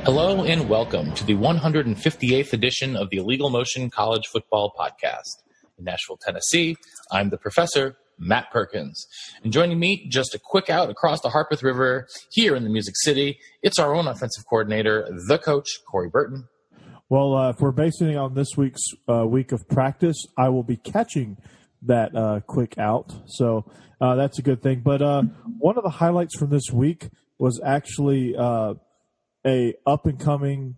Hello and welcome to the 158th edition of the Illegal Motion College Football Podcast. In Nashville, Tennessee, I'm the professor, Matt Perkins. And joining me, just a quick out across the Harpeth River here in the Music City, it's our own offensive coordinator, the coach, Corey Burton. Well, if we're basing it on this week's week of practice, I will be catching that quick out. So that's a good thing. But one of the highlights from this week was actually a up-and-coming,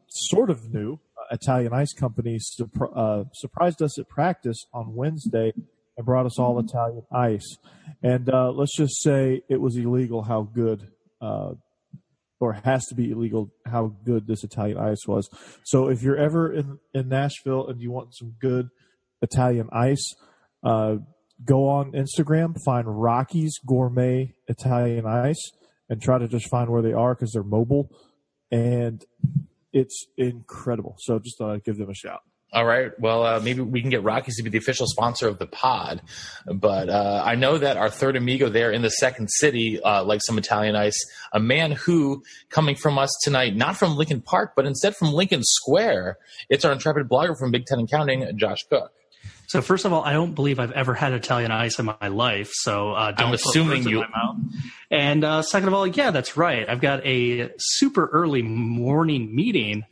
sort of new Italian ice company surprised us at practice on Wednesday and brought us all Italian ice. And let's just say it was illegal how good, or has to be illegal how good this Italian ice was. So if you're ever in Nashville and you want some good Italian ice, go on Instagram, find Rocky's Gourmet Italian Ice, and try to just find where they are because they're mobile, and it's incredible. So just thought I'd give them a shout. All right. Well, maybe we can get Rockies to be the official sponsor of the pod. But I know that our third amigo there in the second city likes some Italian ice. A man who, coming from us tonight, not from Lincoln Park, but instead from Lincoln Square, it's our intrepid blogger from Big Ten and Counting, Josh Cook. So first of all, I don't believe I've ever had Italian ice in my life, so don't I'm assuming you. in my mouth. And second of all, yeah, that's right. I've got a super early morning meeting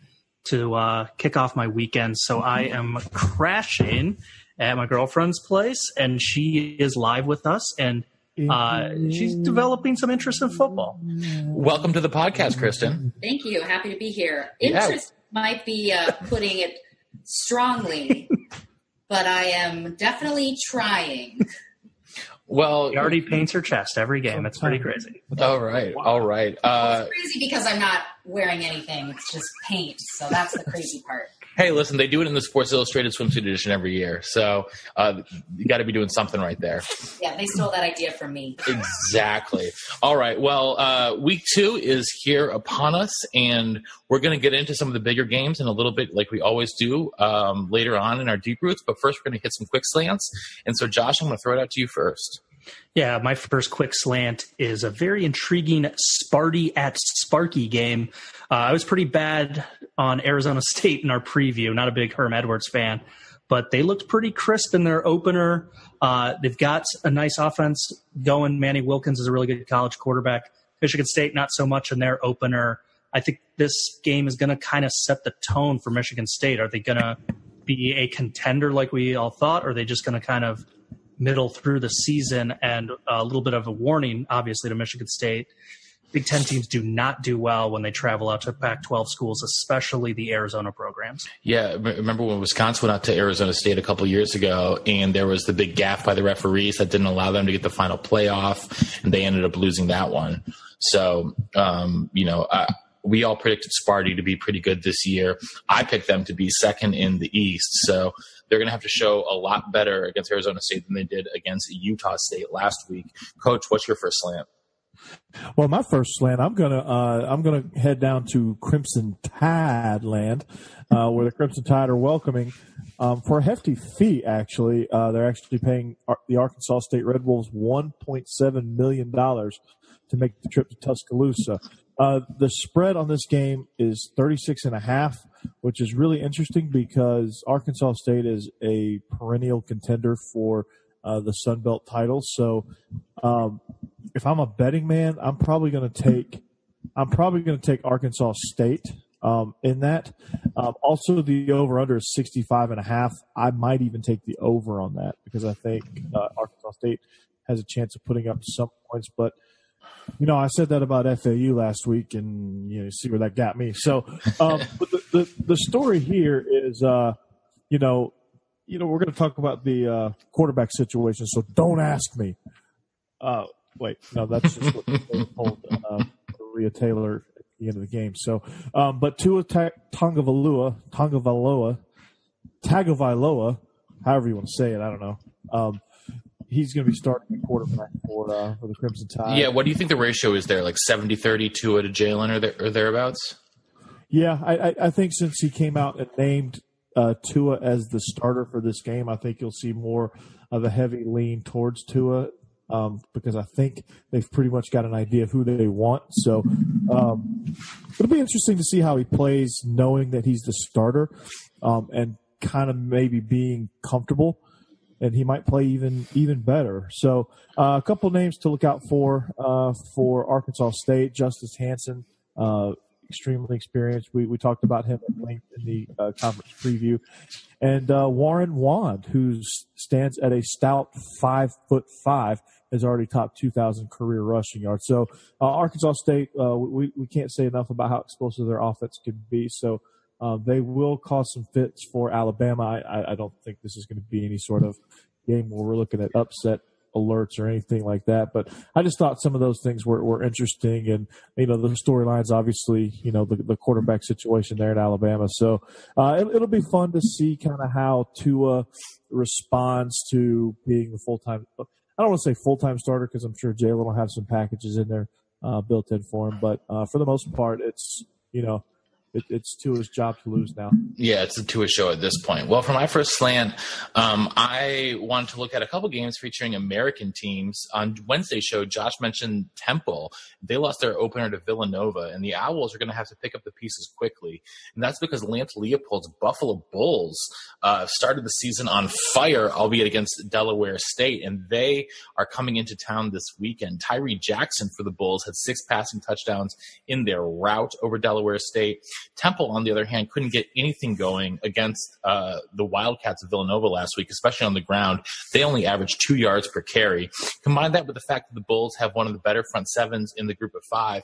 to kick off my weekend, so I am crashing at my girlfriend's place, and she is live with us, and she's developing some interest in football. Welcome to the podcast, Kristen. Thank you. Happy to be here. Interest might be putting it strongly. But I am definitely trying. Well, she already paints her chest every game. It's pretty crazy. All right. All right. It's crazy because I'm not wearing anything. It's just paint. So that's the crazy part. Hey, listen, they do it in the Sports Illustrated swimsuit edition every year. So you got to be doing something right there. Yeah, they stole that idea from me. Exactly. All right. Well, week 2 is here upon us, and we're going to get into some of the bigger games in a little bit like we always do later on in our Deep Roots. But first, we're going to hit some quick slants. And so, Josh, I'm going to throw it out to you first. Yeah, my first quick slant is a very intriguing Sparty at Sparky game. I was pretty bad on Arizona State in our preview. Not a big Herm Edwards fan, but they looked pretty crisp in their opener. They've got a nice offense going. Manny Wilkins is a really good college quarterback. Michigan State, not so much in their opener. I think this game is going to kind of set the tone for Michigan State. Are they going to be a contender like we all thought, or are they just going to kind of middle through the season? And a little bit of a warning, obviously, to Michigan State. Big Ten teams do not do well when they travel out to Pac-12 schools, especially the Arizona programs. Yeah, remember when Wisconsin went out to Arizona State a couple years ago, and there was the big gaffe by the referees that didn't allow them to get the final playoff, and they ended up losing that one. So, we all predicted Sparty to be pretty good this year. I picked them to be second in the East, so they're going to have to show a lot better against Arizona State than they did against Utah State last week. Coach, what's your first slant? Well, my first slant, I'm gonna head down to Crimson Tide land, where the Crimson Tide are welcoming for a hefty fee. Actually, they're actually paying the Arkansas State Red Wolves $1.7 million to make the trip to Tuscaloosa. The spread on this game is 36.5, which is really interesting because Arkansas State is a perennial contender for the Sun Belt title. So, if I'm a betting man, I'm probably going to take Arkansas State in that. Also, the over/under is 65.5. I might even take the over on that because I think Arkansas State has a chance of putting up some points. But I said that about FAU last week, and you see where that got me. So, but the story here is, we're going to talk about the quarterback situation. So don't ask me. Wait, no, that's just what they told Maria Taylor at the end of the game. So, but Tua Tagovailoa, however you want to say it, I don't know. He's going to be starting at quarterback for the Crimson Tide. Yeah, what do you think the ratio is there? Like 70-30 Tua to Jalen or thereabouts? Yeah, I think since he came out and named Tua as the starter for this game, I think you'll see more of a heavy lean towards Tua because I think they've pretty much got an idea of who they want. So it'll be interesting to see how he plays, knowing that he's the starter, and kind of maybe being comfortable. And he might play even better. So a couple names to look out for Arkansas State. Justice Hansen, extremely experienced. We talked about him at length in the conference preview. And Warren Wand, who stands at a stout 5'5", has already topped 2,000 career rushing yards. So Arkansas State, we can't say enough about how explosive their offense can be. So they will cause some fits for Alabama. I don't think this is going to be any sort of game where we're looking at upset alerts or anything like that. But I just thought some of those things were interesting. And, the storylines, obviously, the quarterback situation there in Alabama. So it'll be fun to see kind of how Tua responds to being the full-time – I don't want to say full-time starter because I'm sure Jalen will have some packages in there built in for him. But for the most part, it's, it's Tua's job to lose now. Yeah, it's a Tua show at this point. Well, for my first slant, I wanted to look at a couple games featuring American teams. On Wednesday's show, Josh mentioned Temple. They lost their opener to Villanova, and the Owls are going to have to pick up the pieces quickly. And that's because Lance Leopold's Buffalo Bulls started the season on fire, albeit against Delaware State, and they are coming into town this weekend. Tyree Jackson for the Bulls had 6 passing touchdowns in their rout over Delaware State. Temple, on the other hand, couldn't get anything going against the Wildcats of Villanova last week, especially on the ground. They only averaged 2 yards per carry. Combine that with the fact that the Bulls have one of the better front sevens in the group of 5.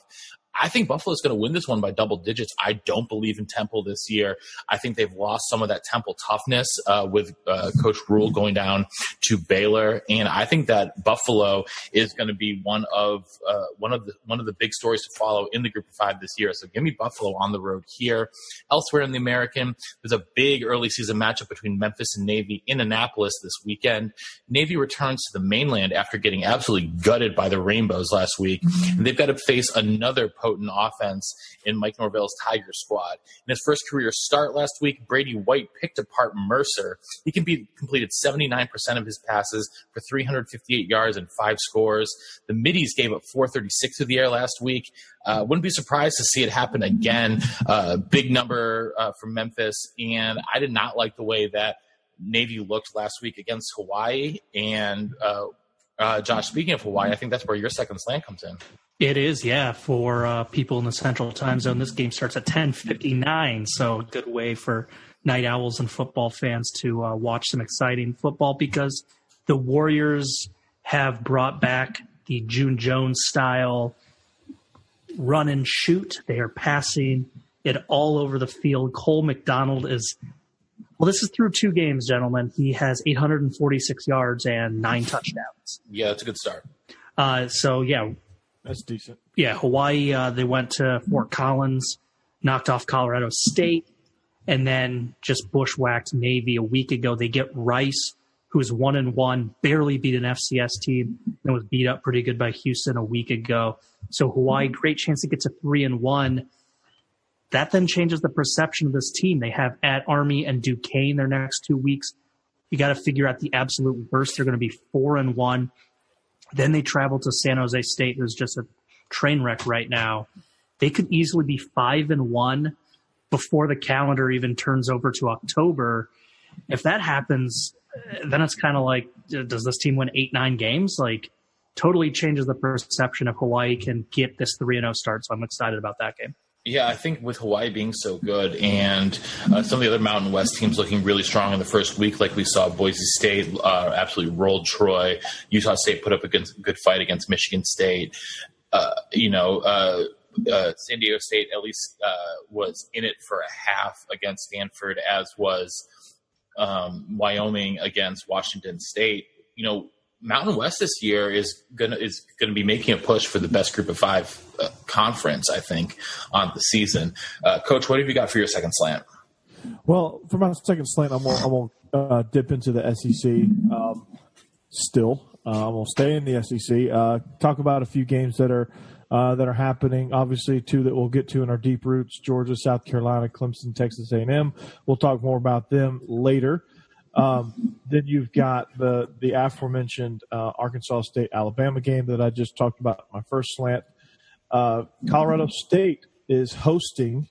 I think Buffalo's going to win this one by double digits. I don't believe in Temple this year. I think they've lost some of that Temple toughness with Coach Rule going down to Baylor, and I think that Buffalo is going to be one of the big stories to follow in the group of 5 this year. So give me Buffalo on the road here. Elsewhere in the American, there's a big early season matchup between Memphis and Navy in Annapolis this weekend. Navy returns to the mainland after getting absolutely gutted by the Rainbows last week, and they've got to face another potent offense in Mike Norvell's Tiger squad. In his first career start last week, Brady White picked apart Mercer. He completed 79% of his passes for 358 yards and 5 scores. The Middies gave up 436 through the air last week. Wouldn't be surprised to see it happen again. Big number from Memphis, and I did not like the way that Navy looked last week against Hawaii. And Josh, speaking of Hawaii, I think that's where your second slant comes in. It is, yeah. For people in the Central Time Zone, this game starts at 10:59, so good way for night owls and football fans to watch some exciting football because the Warriors have brought back the June Jones style run and shoot. They are passing it all over the field. Cole McDonald is – well, this is through 2 games, gentlemen. He has 846 yards and 9 touchdowns. Yeah, that's a good start. So, yeah. That's decent. Yeah, Hawaii, they went to Fort Collins, knocked off Colorado State, and then just bushwhacked Navy a week ago. They get Rice, who's 1-1, barely beat an FCS team, and was beat up pretty good by Houston a week ago. So Hawaii, great chance to get to 3-1. That then changes the perception of this team. They have at Army and Duquesne their next 2 weeks. You got to figure out the absolute worst. They're going to be 4-1. Then they travel to San Jose State, who's just a train wreck right now. They could easily be 5-1 before the calendar even turns over to October. If that happens, then it's kind of like, does this team win 8-9 games? Like, totally changes the perception if Hawaii can get this 3-0 start. So I'm excited about that game. Yeah, I think with Hawaii being so good and some of the other Mountain West teams looking really strong in the first week, like we saw Boise State absolutely rolled Troy. Utah State put up a good fight against Michigan State. San Diego State at least was in it for a half against Stanford, as was Wyoming against Washington State. Mountain West this year is gonna be making a push for the best group of 5 conference, I think, on the season. Coach, what have you got for your second slant? Well, for my second slant, I'm gonna dip into the SEC. Still, I'm gonna stay in the SEC. Talk about a few games that are happening. Obviously, 2 that we'll get to in our deep roots: Georgia, South Carolina, Clemson, Texas A&M. We'll talk more about them later. Then you've got the aforementioned Arkansas State Alabama game that I just talked about in my first slant. Colorado State is hosting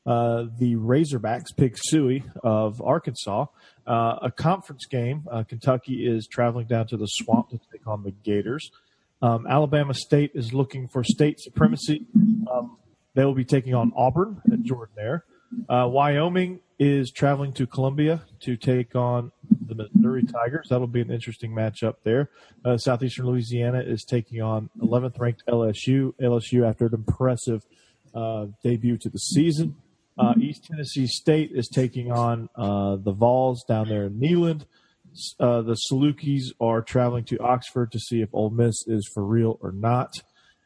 the Razorbacks, Pig Suey of Arkansas, a conference game. Kentucky is traveling down to the Swamp to take on the Gators. Alabama State is looking for state supremacy. They will be taking on Auburn at Jordan-Hare. Wyoming is traveling to Columbia to take on the Missouri Tigers. That'll be an interesting matchup there. Southeastern Louisiana is taking on 11th ranked LSU. LSU after an impressive debut to the season. East Tennessee State is taking on the Vols down there in Neyland. The Salukis are traveling to Oxford to see if Ole Miss is for real or not.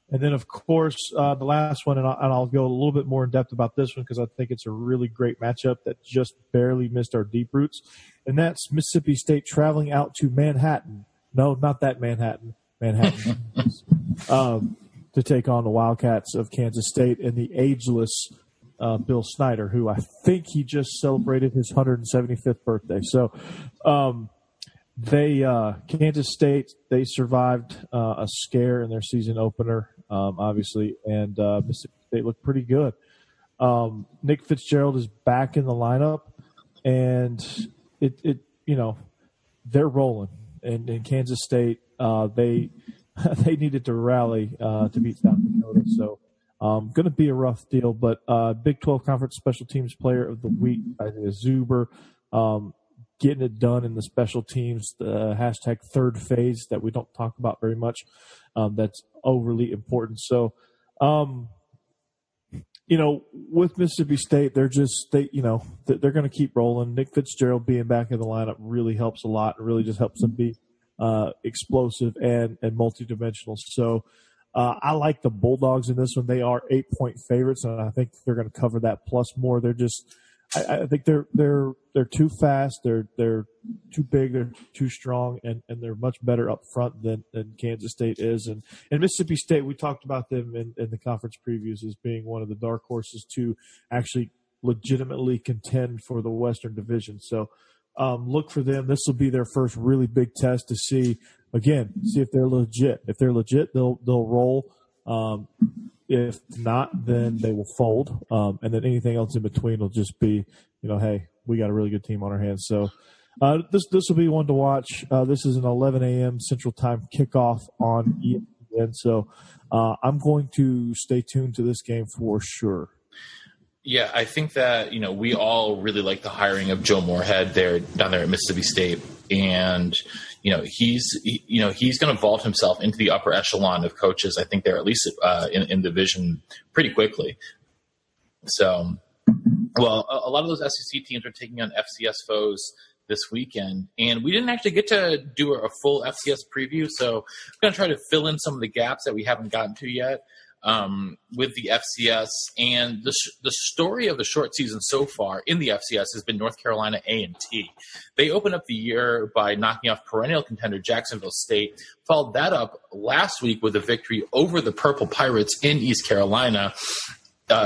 And then, of course, the last one, and I'll go a little bit more in depth about this one because I think it's a really great matchup that just barely missed our deep roots, and that's Mississippi State traveling out to Manhattan. No, not that Manhattan. Manhattan. To take on the Wildcats of Kansas State and the ageless Bill Snyder, who I think he just celebrated his 175th birthday. So Kansas State, they survived a scare in their season opener, obviously, and Mississippi State looked pretty good. Nick Fitzgerald is back in the lineup, and they're rolling. And in Kansas State, they needed to rally to beat South Dakota. So going to be a rough deal, but Big 12 Conference Special Teams Player of the Week, Isaiah Zuber, getting it done in the special teams, the hashtag third phase that we don't talk about very much. That's overly important. So, with Mississippi State, they're going to keep rolling. Nick Fitzgerald being back in the lineup really helps a lot. It really just helps them be explosive and multidimensional. So I like the Bulldogs in this one. They are 8-point favorites, and I think they're going to cover that plus more. They're just I think they're too fast. They're too big. They're too strong, and they're much better up front than Kansas State is. And Mississippi State, we talked about them in the conference previews as being one of the dark horses to actually legitimately contend for the Western Division. So look for them. This will be their first really big test to see if they're legit. If they're legit, they'll roll. If not, then they will fold. And then anything else in between will just be, hey, we got a really good team on our hands. So this will be one to watch. This is an 11 a.m. Central Time kickoff on ESPN. So I'm going to stay tuned to this game for sure. Yeah, I think that, we all really like the hiring of Joe Moorhead down there at Mississippi State. And, he's going to vault himself into the upper echelon of coaches. I think they're at least in division pretty quickly. So, a lot of those SEC teams are taking on FCS foes this weekend. And we didn't actually get to do a full FCS preview. So I'm going to try to fill in some of the gaps that we haven't gotten to yet. With the FCS, and the story of the short season so far in the FCS has been North Carolina A&T. They opened up the year by knocking off perennial contender Jacksonville State, followed that up last week with a victory over the Purple Pirates in East Carolina.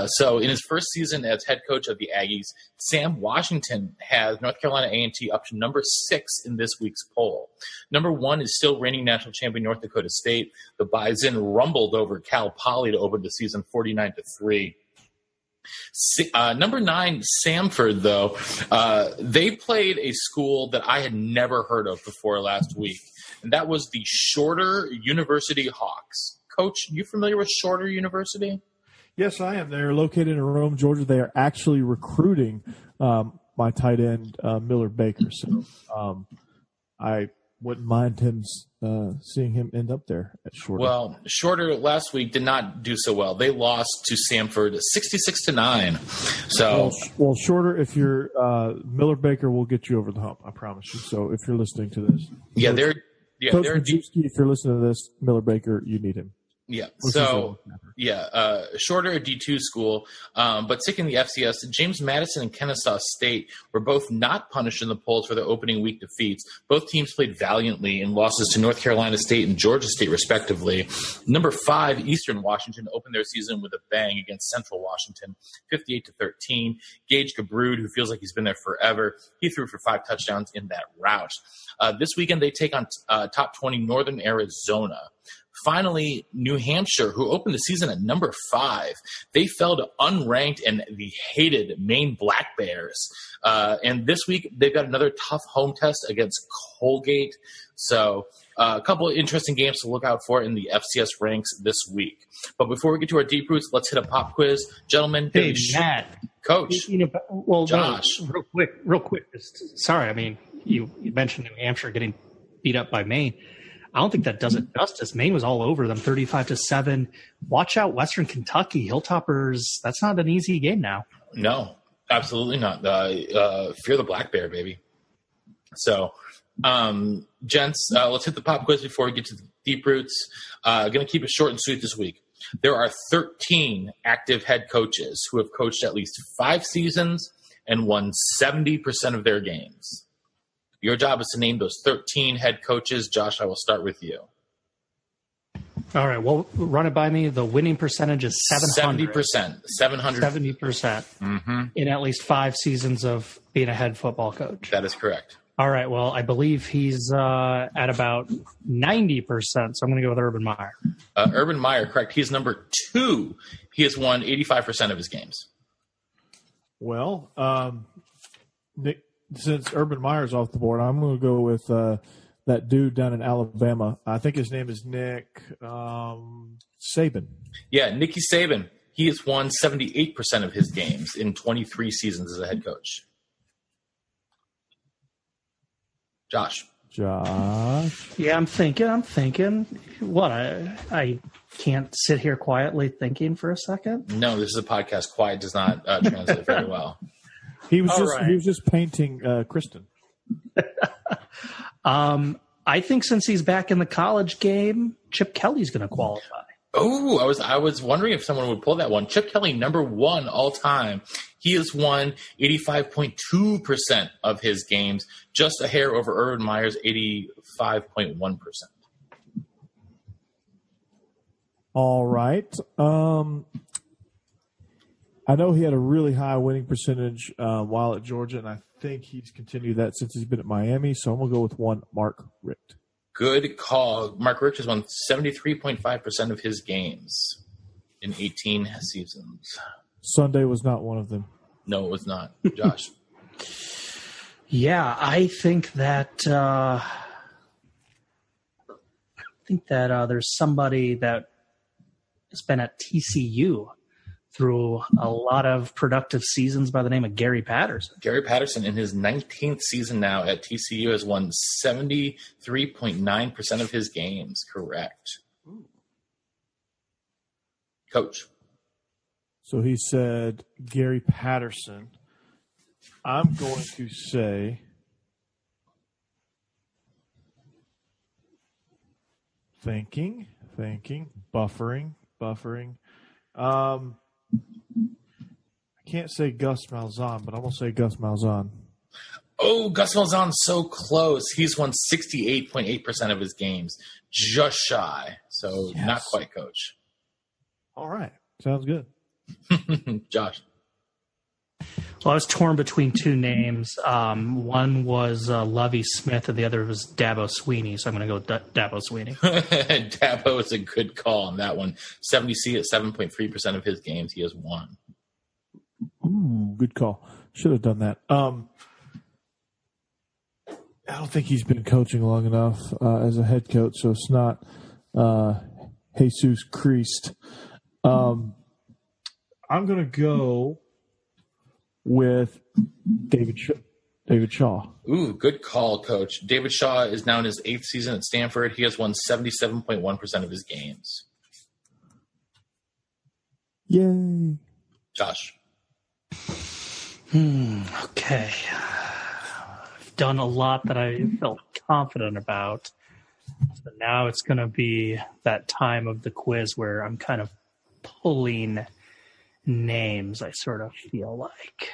So in his first season as head coach of the Aggies, Sam Washington has North Carolina A&T up to number 6 in this week's poll. Number 1 is still reigning national champion North Dakota State. The Bison rumbled over Cal Poly to open the season 49-3. Number 9, Samford, though, they played a school that I had never heard of before last week, and that was the Shorter University Hawks. Coach, you familiar with Shorter University? Yes, I am. They're located in Rome, Georgia. They are actually recruiting my tight end, Miller Baker. So I wouldn't mind seeing him end up there at Shorter. Well, Shorter last week did not do so well. They lost to Samford 66-9. So, well, Shorter, if you're Miller Baker, will get you over the hump. I promise you. So if you're listening to this, Coach Majewski, if you're listening to this, Miller Baker, you need him. Yeah. So, shorter D2 school, but sticking the FCS, James Madison and Kennesaw State were both not punished in the polls for their opening week defeats. Both teams played valiantly in losses to North Carolina State and Georgia State, respectively. Number 5, Eastern Washington opened their season with a bang against Central Washington, 58-13. Gage Gabrud, who feels like he's been there forever, he threw for 5 touchdowns in that rout. This weekend, they take on top 20 Northern Arizona. Finally, New Hampshire, who opened the season at number 5, they fell to unranked and the hated Maine Black Bears. And this week, they've got another tough home test against Colgate. So a couple of interesting games to look out for in the FCS ranks this week. But before we get to our deep roots, let's hit a pop quiz. Gentlemen, hey, Matt. Coach. Josh. No, real quick. Sorry, I mean, you mentioned New Hampshire getting beat up by Maine. I don't think that does it justice. Maine was all over them, 35-7. Watch out, Western Kentucky, Hilltoppers. That's not an easy game now. No, absolutely not. Fear the Black Bear, baby. So, gents, let's hit the pop quiz before we get to the deep roots. Going to keep it short and sweet this week. There are 13 active head coaches who have coached at least 5 seasons and won 70% of their games. Your job is to name those 13 head coaches. Josh, I will start with you. All right. Well, run it by me. The winning percentage is 700. 70%. 70%. Mm-hmm. In at least 5 seasons of being a head football coach. That is correct. All right. Well, I believe he's at about 90%. So I'm going to go with Urban Meyer. Urban Meyer, correct. He's number 2. He has won 85% of his games. Well, Nick, since Urban Meyer's off the board, I'm going to go with that dude down in Alabama. I think his name is Nick Saban. Yeah, Nicky Saban. He has won 78% of his games in 23 seasons as a head coach. Josh. Yeah, I'm thinking. What? I can't sit here quietly thinking for a second. No, this is a podcast. Quiet does not translate very well. He was just painting Kristen. I think since he's back in the college game, Chip Kelly's going to qualify. Oh, I was wondering if someone would pull that one. Chip Kelly, number 1 all time. He has won 85.2% of his games, just a hair over Urban Meyer's 85.1%. All right. I know he had a really high winning percentage while at Georgia, and I think he's continued that since he's been at Miami. So I'm going to go with one, Mark Richt. Good call. Mark Richt has won 73.5% of his games in 18 seasons. Sunday was not one of them. No, it was not. Josh. Yeah, I think that there's somebody that has been at TCU through a lot of productive seasons by the name of Gary Patterson. Gary Patterson, in his 19th season now at TCU, has won 73.9% of his games. Correct. Coach. So he said Gary Patterson. I'm going to say thinking, buffering. I can't say Gus Malzahn, but I'm going to say Gus Malzahn. Oh, Gus Malzahn's so close. He's won 68.8% of his games. Just shy. So yes. Not quite, Coach. All right. Sounds good. Josh. Well, I was torn between 2 names. One was Lovie Smith, and the other was Dabo Sweeney. So I'm going to go with Dabo Sweeney. Dabo is a good call on that one. 77.3% of his games he has won. Ooh, good call. Should have done that. I don't think he's been coaching long enough as a head coach, so it's not Jesus Christ. I'm going to go with David Shaw. Ooh, good call, Coach. David Shaw is now in his 8th season at Stanford. He has won 77.1% of his games. Yay. Josh. Okay. I've done a lot that I felt confident about. So now it's going to be that time of the quiz where I'm kind of pulling names, I sort of feel like.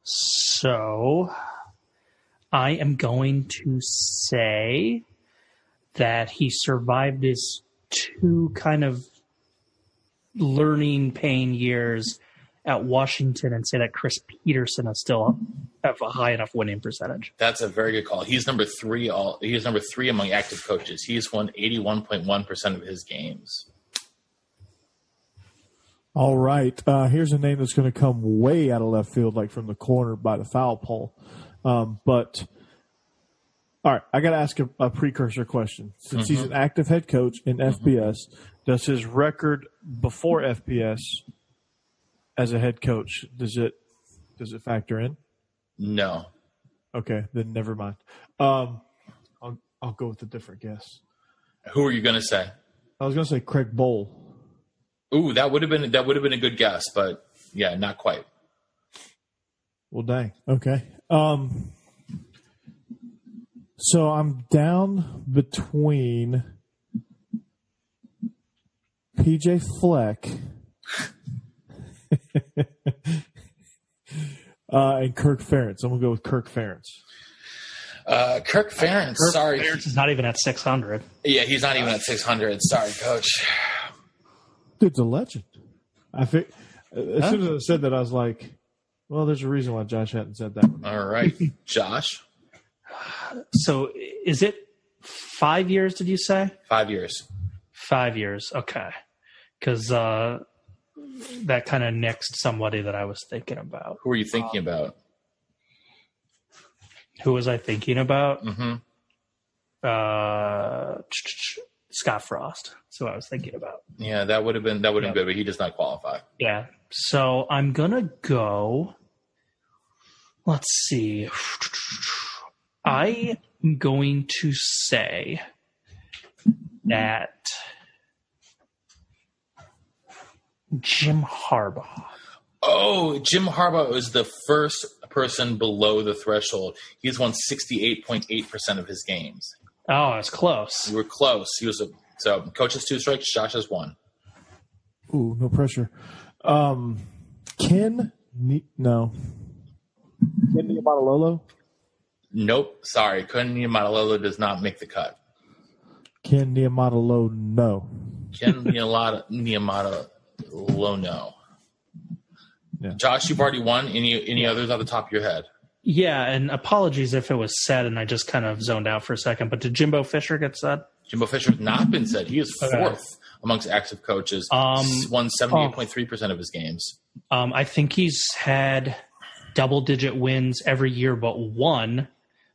So I am going to say that he survived his 2 kind of learning pain years at Washington and say that Chris Peterson is still have a high enough winning percentage. That's a very good call. He's number 3. He's number 3 among active coaches. He's won 81.1% of his games. All right. Here's a name that's going to come way out of left field, like from the corner by the foul pole. But all right, I got to ask a precursor question. Since he's an active head coach in FBS, does his record before FBS as a head coach, does it factor in? No. Okay, then never mind. I'll go with a different guess. Who are you going to say? I was going to say Craig Bowl. Ooh, that would have been a good guess, but yeah, not quite. Well, dang. Okay. So I'm down between PJ Fleck and Kirk Ferentz. I'm gonna go with Kirk Ferentz. Kirk Ferentz. Sorry, Ferentz is not even at 600. Yeah, he's not even at 600. Sorry, Coach. Dude's a legend. As soon as I said that, I was like, well, there's a reason why Josh hadn't said that. All right, Josh. So is it 5 years, did you say? 5 years. 5 years, okay. Because that kind of nixed somebody that I was thinking about. Who are you thinking about? Who was I thinking about? Mm-hmm. Scott Frost. That's who I was thinking about. Yeah, that would have been good, but he does not qualify. Yeah. So I'm gonna go. Let's see. I am going to say that Jim Harbaugh. Oh, Jim Harbaugh was the first person below the threshold. He's won 68.8% of his games. Oh, it's close. You were close. So Coach has 2 strikes. Josh has 1. Ooh, no pressure. Ken Niumatalolo? Nope. Sorry. Ken Niumatalolo does not make the cut. Ken Niumatalolo, no. Ken Niumatalolo, no. Yeah. Josh, you've already won. Any others off the top of your head? Yeah, and apologies if it was said and I just kind of zoned out for a second, but did Jimbo Fisher get said? Jimbo Fisher has not been said. He is 4th amongst active coaches. Won 78.3% of his games. I think he's had double-digit wins every year but one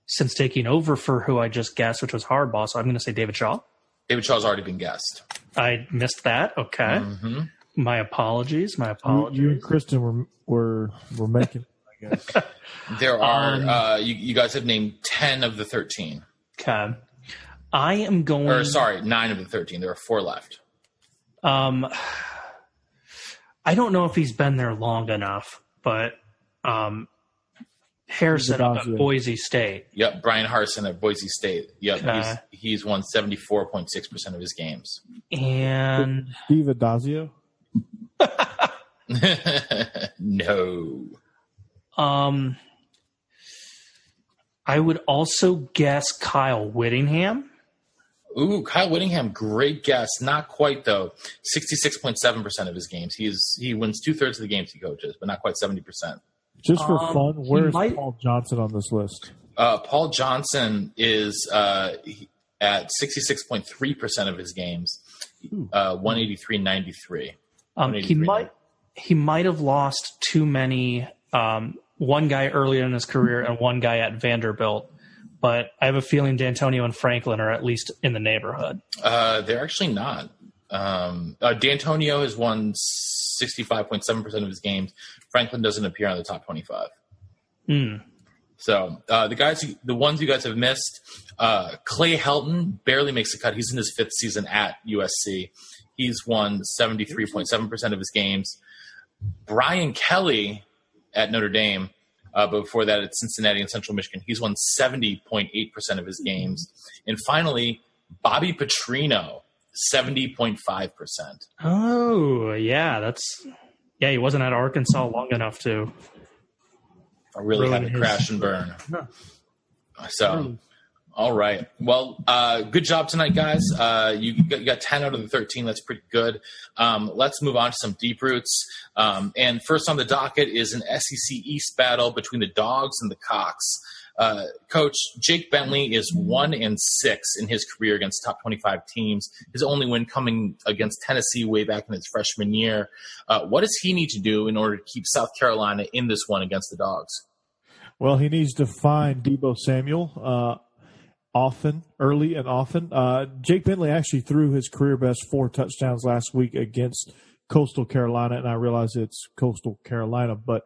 since taking over for who I just guessed, which was Harbaugh. So I'm going to say David Shaw. David Shaw's already been guessed. I missed that. Okay. Mm-hmm. My apologies. You and Kristen were making, I guess. There are you guys have named 10 of the 13. Okay. I am going. 9 of the 13. There are 4 left. I don't know if he's been there long enough, but Harrison up at Boise State. Yep, Brian Harsin at Boise State. Yep, he's won 74.6% of his games. And Steve Adazio? No. I would also guess Kyle Whittingham. Ooh, Kyle Whittingham, great guess. Not quite, though. 66.7% of his games. He wins 2/3 of the games he coaches, but not quite 70%. Just for fun, where's Paul Johnson on this list? Paul Johnson is at 66.3% of his games. 183.93. He might have lost too many. One guy earlier in his career and one guy at Vanderbilt. But I have a feeling D'Antonio and Franklin are at least in the neighborhood. They're actually not. D'Antonio has won 65.7% of his games. Franklin doesn't appear on the top 25. So the ones you guys have missed, Clay Helton barely makes a cut. He's in his 5th season at USC. He's won 73.7% of his games. Brian Kelly at Notre Dame, but before that at Cincinnati and Central Michigan, he's won 70.8% of his games. And finally, Bobby Petrino, 70.5%. Oh, yeah. He wasn't at Arkansas long enough to really had to crash and burn. No. So, all right. Well, good job tonight, guys. You got 10 out of the 13. That's pretty good. Let's move on to some deep roots. And first on the docket is an SEC East battle between the Dogs and the Cocks. Coach Jake Bentley is 1-6 in his career against top 25 teams. His only win coming against Tennessee way back in his freshman year. What does he need to do in order to keep South Carolina in this one against the Dogs? Well, he needs to find Deebo Samuel early and often. Jake Bentley actually threw his career best 4 touchdowns last week against Coastal Carolina, and I realize it's Coastal Carolina, but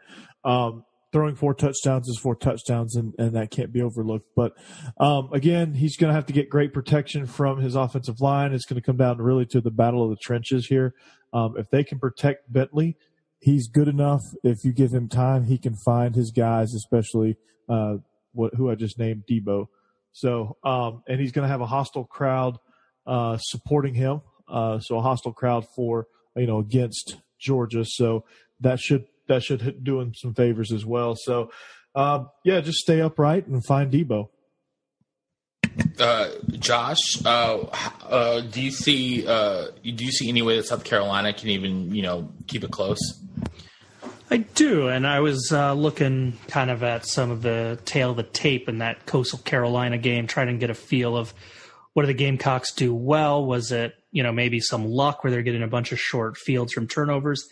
throwing 4 touchdowns is 4 touchdowns, and that can't be overlooked. But, again, he's going to have to get great protection from his offensive line. It's going to come down really to the battle of the trenches here. If they can protect Bentley, he's good enough. If you give him time, he can find his guys, especially who I just named, Deebo. So, and he's going to have a hostile crowd supporting him. So a hostile crowd for, against Georgia. So that should do him some favors as well. So, just stay upright and find Deebo. Josh, do you see any way that South Carolina can even, keep it close? I do, and I was looking kind of at some of the tail of the tape in that Coastal Carolina game, trying to get a feel of what do the Gamecocks do well. Was it, maybe some luck where they're getting a bunch of short fields from turnovers?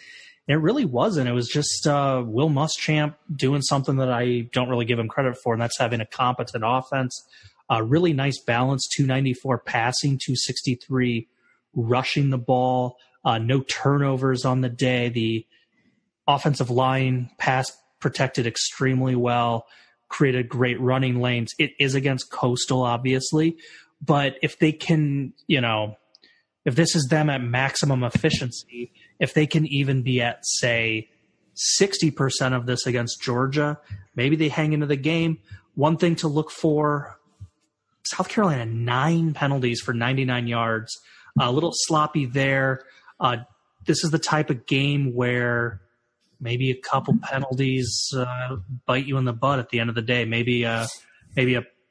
And it really wasn't. It was just Will Muschamp doing something that I don't really give him credit for, and that's having a competent offense. Really nice balance, 294 passing, 263 rushing the ball, no turnovers on the day. The offensive line pass protected extremely well, created great running lanes. It is against Coastal, obviously, but if they can, if this is them at maximum efficiency, if they can even be at, say, 60% of this against Georgia, maybe they hang into the game. One thing to look for, South Carolina, 9 penalties for 99 yards. A little sloppy there. This is the type of game where maybe a couple penalties bite you in the butt at the end of the day. Maybe a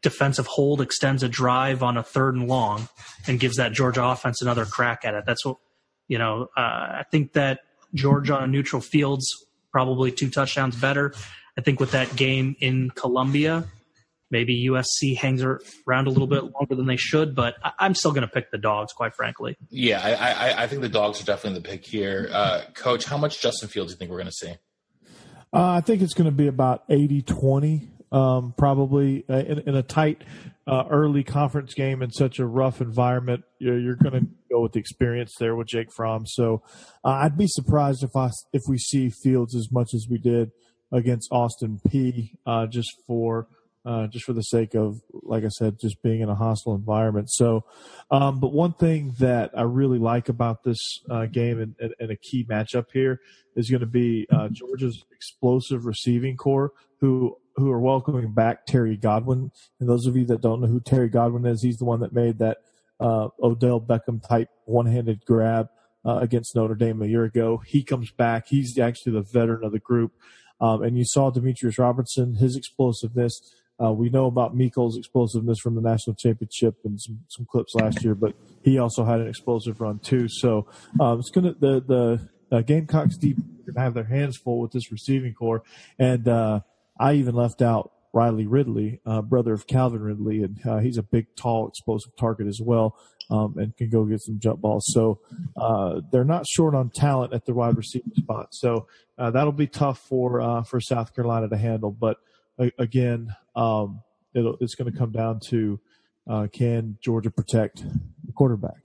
defensive hold extends a drive on a 3rd and long and gives that Georgia offense another crack at it. That's what, I think that Georgia on neutral fields, probably 2 touchdowns better. I think with that game in Columbia, maybe USC hangs around a little bit longer than they should, but I'm still going to pick the Dogs, quite frankly. Yeah, I think the Dogs are definitely the pick here. Coach, how much Justin Fields do you think we're going to see? I think it's going to be about 80-20, probably in a tight early conference game in such a rough environment. You're going to go with the experience there with Jake Fromm. So I'd be surprised if we see Fields as much as we did against Austin Peay, just for the sake of, like I said, just being in a hostile environment. So, but one thing that I really like about this game and a key matchup here is going to be Georgia's explosive receiving core, who are welcoming back Terry Godwin. And those of you that don't know who Terry Godwin is, he's the one that made that Odell Beckham type one-handed grab against Notre Dame a year ago. He comes back. He's actually the veteran of the group. And you saw Demetrius Robertson, his explosiveness. We know about Meekel's explosiveness from the national championship and some clips last year, but he also had an explosive run too. So it's going to the Gamecocks deep going to have their hands full with this receiving core, and I even left out Riley Ridley, brother of Calvin Ridley, and he's a big, tall, explosive target as well, and can go get some jump balls. So they're not short on talent at the wide receiver spot. So that'll be tough for South Carolina to handle, but. Again, it's going to come down to can Georgia protect the quarterback?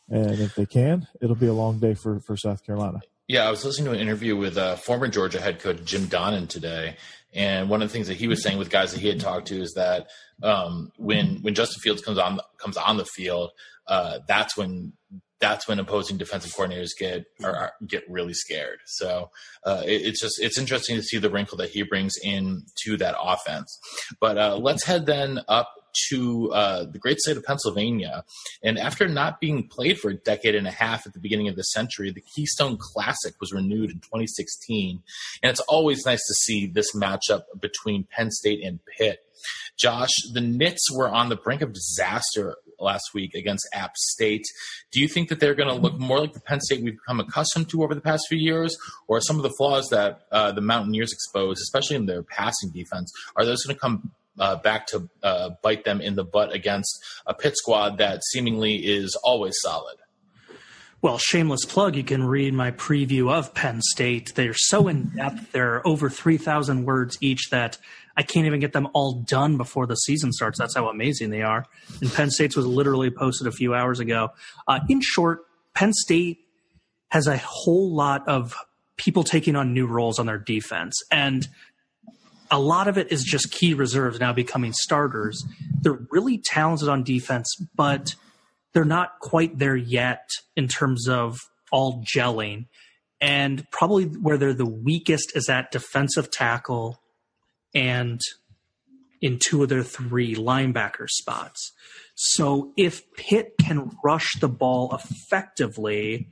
And if they can, it'll be a long day for South Carolina. Yeah, I was listening to an interview with former Georgia head coach Jim Donnan today, and one of the things that he was saying with guys that he had talked to is that when Justin Fields comes on the field, that's when opposing defensive coordinators get really scared. So it's interesting to see the wrinkle that he brings in to that offense. But let's head then up to the great state of Pennsylvania. And after not being played for a decade and a half at the beginning of the century, the Keystone Classic was renewed in 2016. And it's always nice to see this matchup between Penn State and Pitt. Josh, the Nits were on the brink of disaster last week against App State. Do you think that they're going to look more like the Penn State we've become accustomed to over the past few years, or some of the flaws that the Mountaineers expose, especially in their passing defense, are those going to come back to bite them in the butt against a Pitt squad that seemingly is always solid? Well, shameless plug, you can read my preview of Penn State. They're so in-depth. They're over 3,000 words each that I can't even get them all done before the season starts. That's how amazing they are. And Penn State's was literally posted a few hours ago. In short, Penn State has a whole lot of people taking on new roles on their defense. And a lot of it is just key reserves now becoming starters. They're really talented on defense, but they're not quite there yet in terms of all gelling. And probably where they're the weakest is at defensive tackle and in two of their three linebacker spots. So if Pitt can rush the ball effectively,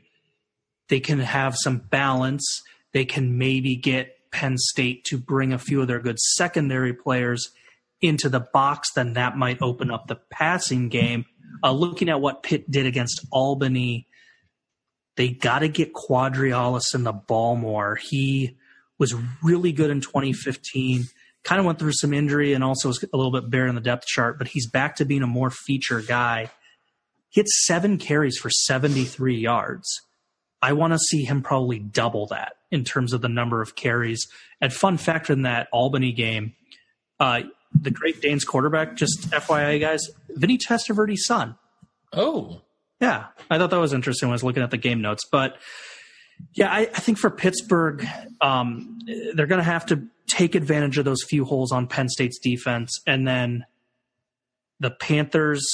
they can have some balance. They can maybe get Penn State to bring a few of their good secondary players into the box. Then that might open up the passing game. Looking at what Pitt did against Albany, they got to get Quadrialis in the ball more. He was really good in 2015. Kind of went through some injury and also was a little bit bare in the depth chart, but he's back to being a more feature guy. He had 7 carries for 73 yards. I want to see him probably double that in terms of the number of carries. And fun fact in that Albany game, the Great Danes quarterback, just FYI guys, Vinny Testaverde's son. Oh. Yeah, I thought that was interesting when I was looking at the game notes. But yeah, I think for Pittsburgh, they're going to have to take advantage of those few holes on Penn State's defense. And then the Panthers,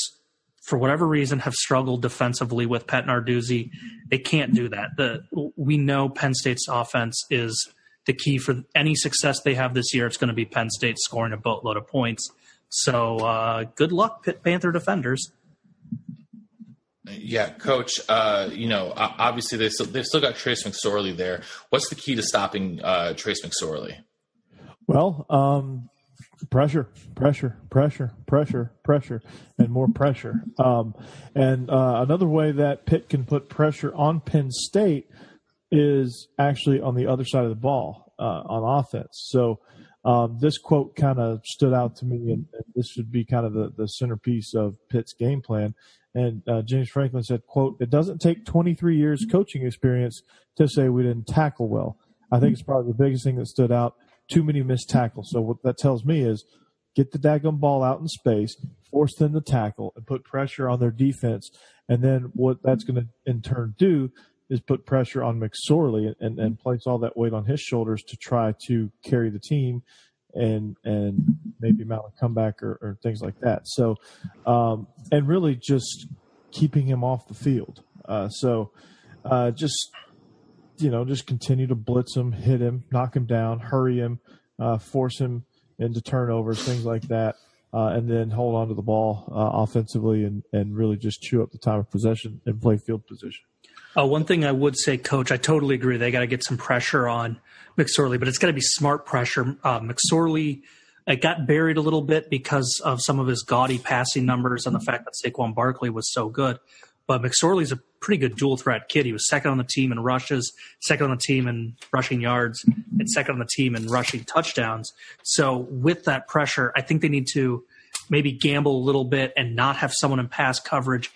for whatever reason, have struggled defensively with Pat Narduzzi. They can't do that. We know Penn State's offense is the key for any success they have this year. It's going to be Penn State scoring a boatload of points. So good luck, Pitt Panther defenders. Yeah, Coach, obviously they've still got Trace McSorley there. What's the key to stopping Trace McSorley? Well, pressure, and more pressure. And another way that Pitt can put pressure on Penn State is actually on the other side of the ball on offense. So this quote kind of stood out to me, and this should be kind of the centerpiece of Pitt's game plan. And James Franklin said, quote, "It doesn't take 23 years coaching experience to say we didn't tackle well." I think it's probably the biggest thing that stood out. Too many missed tackles. So what that tells me is get the daggum ball out in space, force them to tackle, and put pressure on their defense. And then what that's going to in turn do is put pressure on McSorley and place all that weight on his shoulders to try to carry the team and maybe mount a comeback or things like that. So and really just keeping him off the field. Just continue to blitz him, hit him, knock him down, hurry him, force him into turnovers, things like that, and then hold on to the ball offensively and really just chew up the time of possession and play field position. One thing I would say, Coach, I totally agree. They got to get some pressure on McSorley, but it's got to be smart pressure. McSorley got buried a little bit because of some of his gaudy passing numbers and the fact that Saquon Barkley was so good. But McSorley's a pretty good dual threat kid. He was second on the team in rushes, second on the team in rushing yards, and second on the team in rushing touchdowns. So with that pressure, I think they need to maybe gamble a little bit and not have someone in pass coverage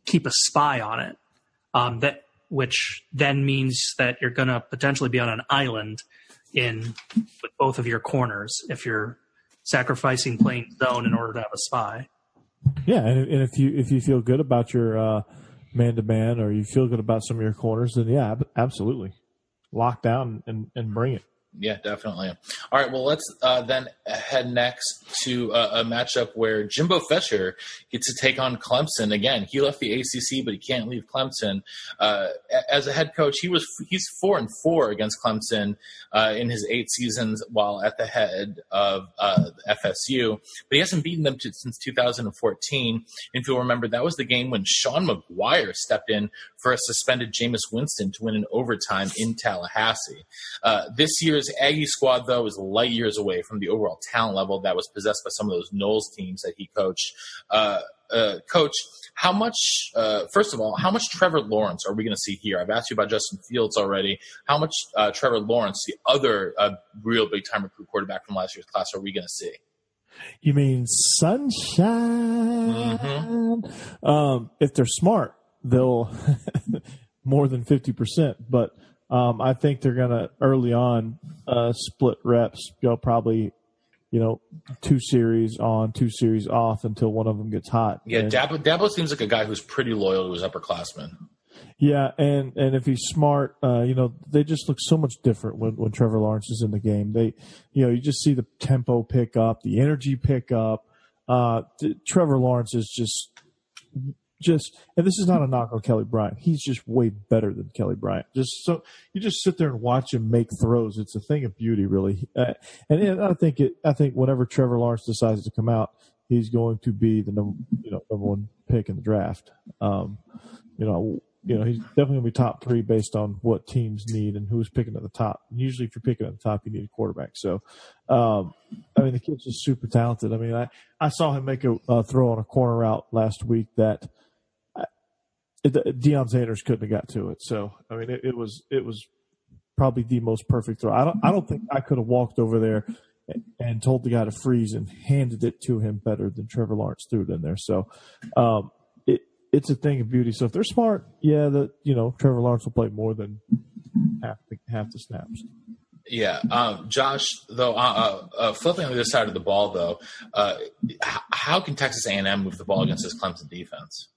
keep a spy on it. Which then means that you're going to potentially be on an island with both of your corners if you're sacrificing playing zone in order to have a spy. Yeah, and if you feel good about your man-to-man or you feel good about some of your corners, then yeah, absolutely, lock down and bring it. Yeah, definitely. All right, well, let's then head next to a matchup where Jimbo Fisher gets to take on Clemson. Again, he left the ACC, but he can't leave Clemson. As a head coach, he's 4-4 against Clemson in his 8 seasons while at the head of FSU, but he hasn't beaten them since 2014. And if you'll remember, that was the game when Sean McGuire stepped in for a suspended Jameis Winston to win in overtime in Tallahassee. This year's Aggie squad, though, is light years away from the overall talent level that was possessed by some of those Knowles teams that he coached. Coach, how much, first of all, how much Trevor Lawrence are we going to see here? I've asked you about Justin Fields already. How much Trevor Lawrence, the other real big-time recruit quarterback from last year's class, are we going to see? You mean sunshine? Mm-hmm. If they're smart, they'll more than 50%, but I think they're going to early on split reps, go probably, 2 series on, 2 series off until one of them gets hot. Yeah, Dabo seems like a guy who's pretty loyal to his upperclassmen. Yeah, and if he's smart, they just look so much different when Trevor Lawrence is in the game. They, you just see the tempo pick up, the energy pick up. Trevor Lawrence is just, and this is not a knock on Kelly Bryant. He's just way better than Kelly Bryant. So you just sit there and watch him make throws. It's a thing of beauty, really. And I think whenever Trevor Lawrence decides to come out, he's going to be the number one pick in the draft. He's definitely going to be top 3 based on what teams need and who's picking at the top. And usually, if you're picking at the top, you need a quarterback. So, the kid's just super talented. I saw him make a throw on a corner route last week that Deion Sanders couldn't have got to it. So, it was probably the most perfect throw. I don't think I could have walked over there and told the guy to freeze and handed it to him better than Trevor Lawrence threw it in there. So, it's a thing of beauty. So if they're smart, Trevor Lawrence will play more than half the snaps. Yeah. Josh, though, flipping on the other side of the ball, though, how can Texas A&M move the ball against this Clemson defense?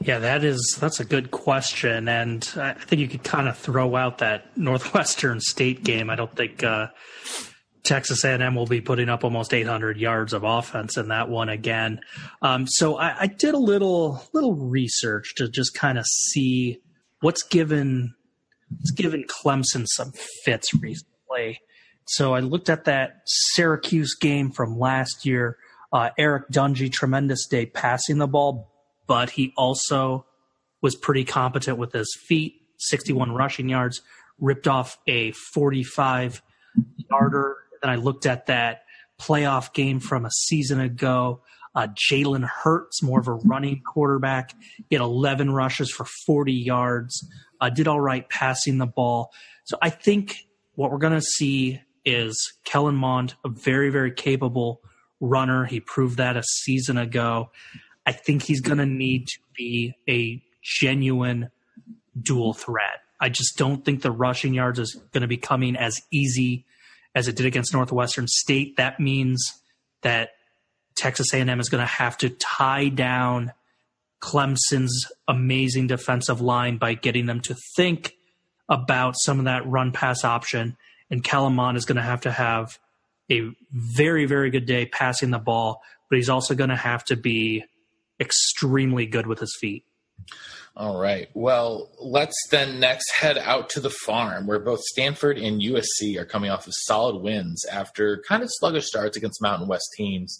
Yeah, that's a good question, and I think you could kind of throw out that Northwestern State game. I don't think Texas A&M will be putting up almost 800 yards of offense in that one again. So I did a little research to just kind of see what's given Clemson some fits recently. So I looked at that Syracuse game from last year. Eric Dungey, tremendous day passing the ball, but he also was pretty competent with his feet, 61 rushing yards, ripped off a 45-yarder. Then I looked at that playoff game from a season ago. Jalen Hurts, more of a running quarterback, he had 11 rushes for 40 yards, did all right passing the ball. So I think what we're going to see is Kellen Mond, a very, very capable runner. He proved that a season ago. I think he's going to need to be a genuine dual threat. I just don't think the rushing yards is going to be coming as easy as it did against Northwestern State. That means that Texas A&M is going to have to tie down Clemson's amazing defensive line by getting them to think about some of that run-pass option. And Kellen Mond is going to have a very, very good day passing the ball, but he's also going to have to be extremely good with his feet. All right. Well, let's then next head out to the farm where both Stanford and USC are coming off of solid wins after kind of sluggish starts against Mountain West teams.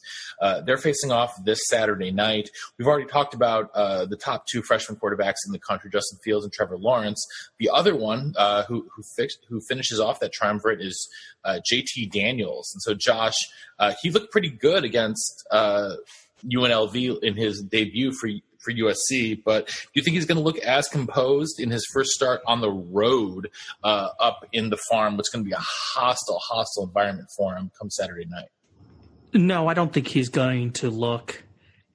They're facing off this Saturday night. We've already talked about the top 2 freshman quarterbacks in the country, Justin Fields and Trevor Lawrence. The other one who finishes off that triumvirate is JT Daniels. And so, Josh, he looked pretty good against UNLV in his debut for USC, but do you think he's going to look as composed in his first start on the road up in the farm, which is going to be a hostile environment for him come Saturday night? No, I don't think he's going to look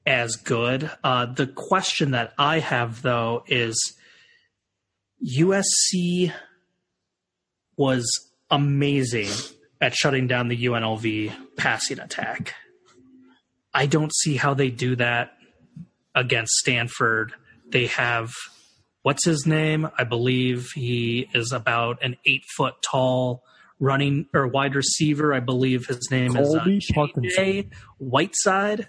as good. The question that I have, though, is USC was amazing at shutting down the UNLV passing attack. I don't see how they do that against Stanford. They have what's his name? I believe he is about an 8-foot tall running or wide receiver. I believe his name Colby is Parkinson. Whiteside.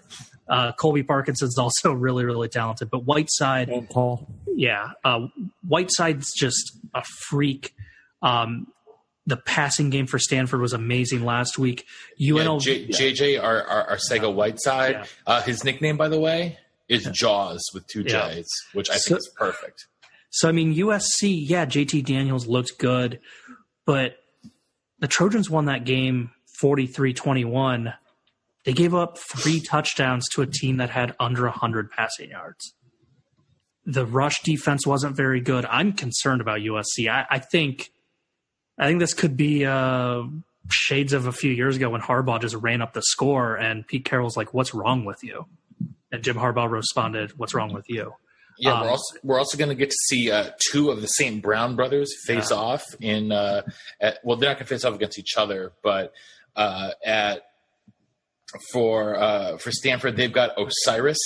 Colby Parkinson's also really, really talented, but Whiteside, And tall. yeah, Whiteside's just a freak. The passing game for Stanford was amazing last week. JJ Arcega Whiteside. Yeah. His nickname, by the way, is Jaws with 2 J's, which I think is perfect. So, I mean, USC, JT Daniels looked good, but the Trojans won that game 43-21. They gave up 3 touchdowns to a team that had under 100 passing yards. The rush defense wasn't very good. I'm concerned about USC. I think this could be shades of a few years ago when Harbaugh just ran up the score and Pete Carroll's like, "What's wrong with you?" And Jim Harbaugh responded, "What's wrong with you?" Yeah, we're also going to get to see 2 of the St. Brown brothers face off in. They're not going to face off against each other, but for Stanford, they've got Osiris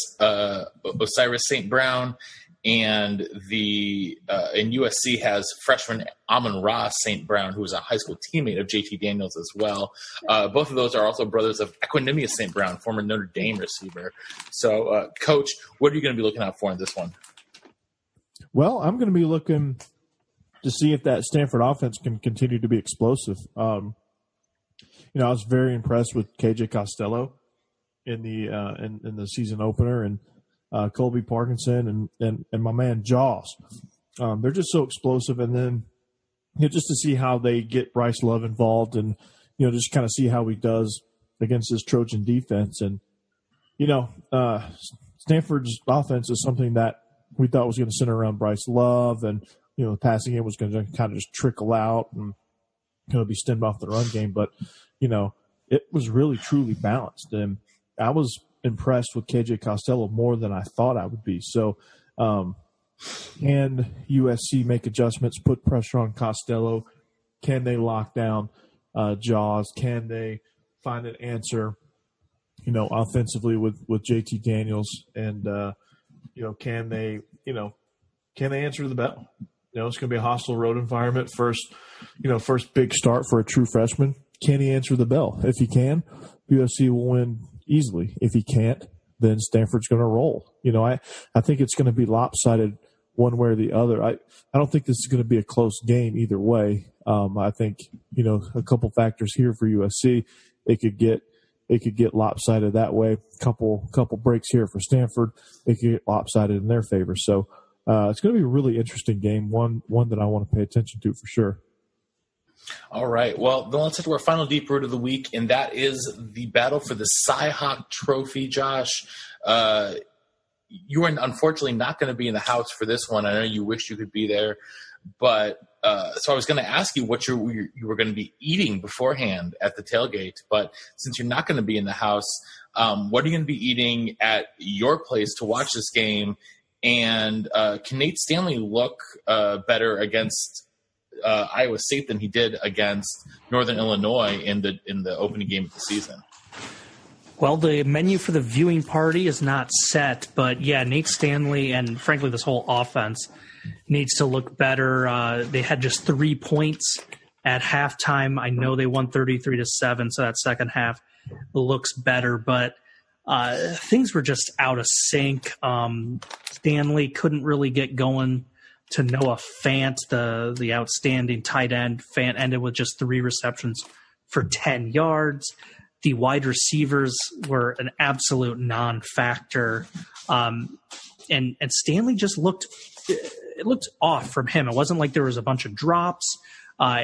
St. Brown, and and USC has freshman Amon-Ra St. Brown, who was a high school teammate of JT Daniels as well. Both of those are also brothers of Equanimous St. Brown, former Notre Dame receiver. So, Coach, what are you going to be looking out for in this one? Well, I'm going to be looking to see if that Stanford offense can continue to be explosive. I was very impressed with KJ Costello in the season opener, and Colby Parkinson and my man Jaws. They're just so explosive, and then just to see how they get Bryce Love involved, and just kind of see how he does against this Trojan defense. And Stanford's offense is something that we thought was going to center around Bryce Love, and the passing game was going to kind of just trickle out and be stemmed off the run game. But it was really truly balanced, and I was impressed with KJ Costello more than I thought I would be. So, can USC make adjustments, put pressure on Costello? Can they lock down Jaws? Can they find an answer, offensively with JT Daniels? And, can they answer the bell? It's going to be a hostile road environment. First big start for a true freshman. Can he answer the bell? If he can, USC will win easily. If he can't, then Stanford's going to roll. I think it's going to be lopsided one way or the other. I don't think this is going to be a close game either way. I think, a couple factors here for USC. It could get lopsided that way. Couple breaks here for Stanford. It could get lopsided in their favor. So it's going to be a really interesting game, one that I want to pay attention to for sure. All right. Well, then let's head to our final deep root of the week, and that is the battle for the Cy-Hawk Trophy. Josh, you are unfortunately not going to be in the house for this one. I know you wish you could be there, but so I was going to ask you what you were going to be eating beforehand at the tailgate. But since you're not going to be in the house, what are you going to be eating at your place to watch this game? And can Nate Stanley look better against Iowa State than he did against Northern Illinois in the opening game of the season? Well, the menu for the viewing party is not set, but Nate Stanley and frankly this whole offense needs to look better. They had just 3 points at halftime. I know they won 33-7, so that second half looks better, but things were just out of sync. Stanley couldn't really get going to Noah Fant, the outstanding tight end. Fant ended with just 3 receptions for 10 yards. The wide receivers were an absolute non-factor. And Stanley just looked off from him. It wasn't like there was a bunch of drops.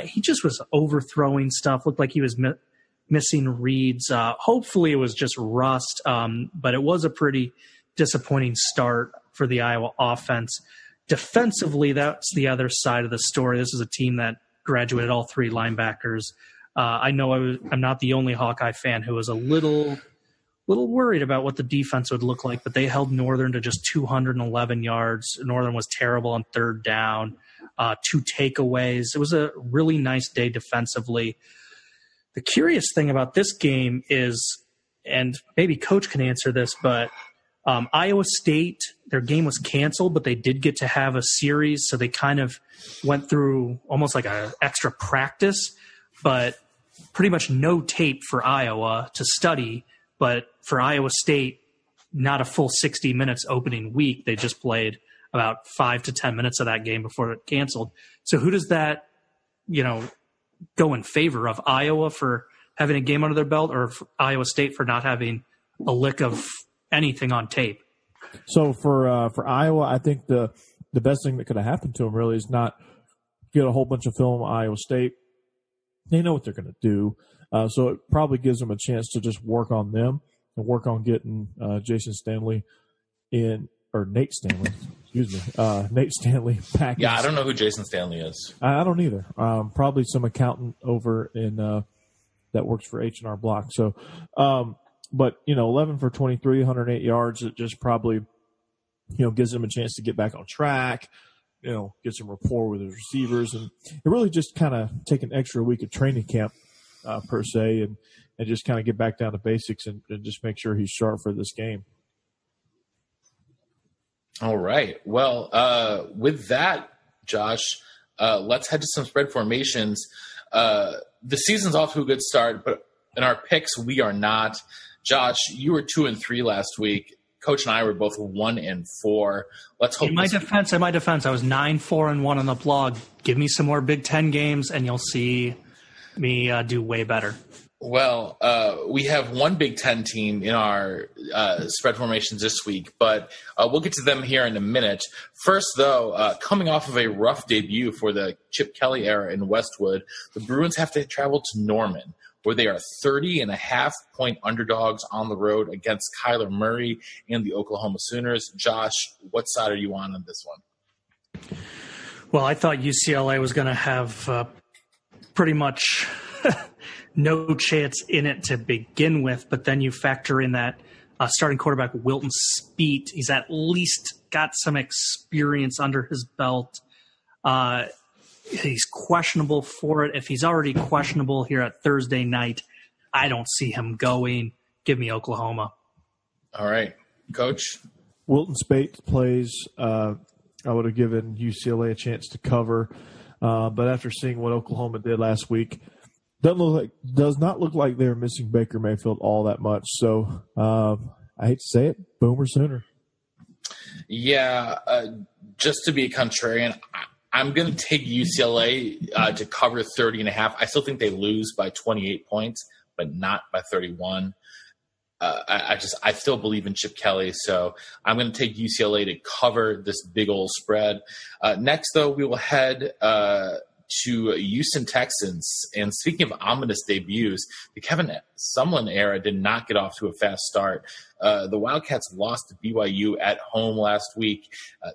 He just was overthrowing stuff. Looked like he was missing reads. Hopefully it was just rust. But it was a pretty disappointing start for the Iowa offense. Defensively, that's the other side of the story. This is a team that graduated all 3 linebackers. I know I'm not the only Hawkeye fan who was a little worried about what the defense would look like, but they held Northern to just 211 yards. Northern was terrible on third down, 2 takeaways. It was a really nice day defensively. The curious thing about this game is, and maybe Coach can answer this, but Iowa State, their game was canceled, but they did get to have a series, so they kind of went through almost like an extra practice, but pretty much no tape for Iowa to study. But for Iowa State, not a full 60 minutes opening week. They just played about 5 to 10 minutes of that game before it canceled. So who does that, go in favor of? Iowa for having a game under their belt, or Iowa State for not having a lick of anything on tape? So for Iowa, I think the best thing that could have happened to them really is not get a whole bunch of film on Iowa State. They know what they're going to do. So it probably gives them a chance to just work on them and work on getting Nate Stanley, Nate Stanley back. Yeah, I don't know who Jason Stanley is. I don't either. Probably some accountant over in that works for H&R Block. So, but 11 for 23, 108 yards. It just probably gives them a chance to get back on track. Get some rapport with his receivers, and it really just kind of take an extra week of training camp per se, and just kind of get back down to basics and just make sure he's sharp for this game. All right. Well, with that, Josh, let's head to some spread formations. The season's off to a good start, but in our picks, we are not. Josh, you were 2-3 last week. Coach and I were both 1-4. Let's hope. In my defense, I was 9-4-1 on the blog. Give me some more Big Ten games, and you'll see me do way better. Well, we have one Big Ten team in our spread formations this week, but we'll get to them here in a minute. First, though, coming off of a rough debut for the Chip Kelly era in Westwood, the Bruins have to travel to Norman, where they are 30.5-point underdogs on the road against Kyler Murray and the Oklahoma Sooners. Josh, what side are you on this one? Well, I thought UCLA was going to have pretty much no chance in it to begin with, but then you factor in that starting quarterback Wilton Speet. He's at least got some experience under his belt. He's questionable for it. If he's already questionable here at Thursday night, I don't see him going. Give me Oklahoma. All right. Coach? Wilton Spate plays. I would have given UCLA a chance to cover. But after seeing what Oklahoma did last week, does not look like they're missing Baker Mayfield all that much. So I hate to say it, Boomer Sooner. Yeah, just to be a contrarian, I'm going to take UCLA to cover 30.5. I still think they lose by 28 points, but not by 31. I still believe in Chip Kelly, so I'm going to take UCLA to cover this big old spread. Next, though, we will head to Houston Texans. And speaking of ominous debuts, the Kevin Sumlin era did not get off to a fast start. The Wildcats lost to BYU at home last week.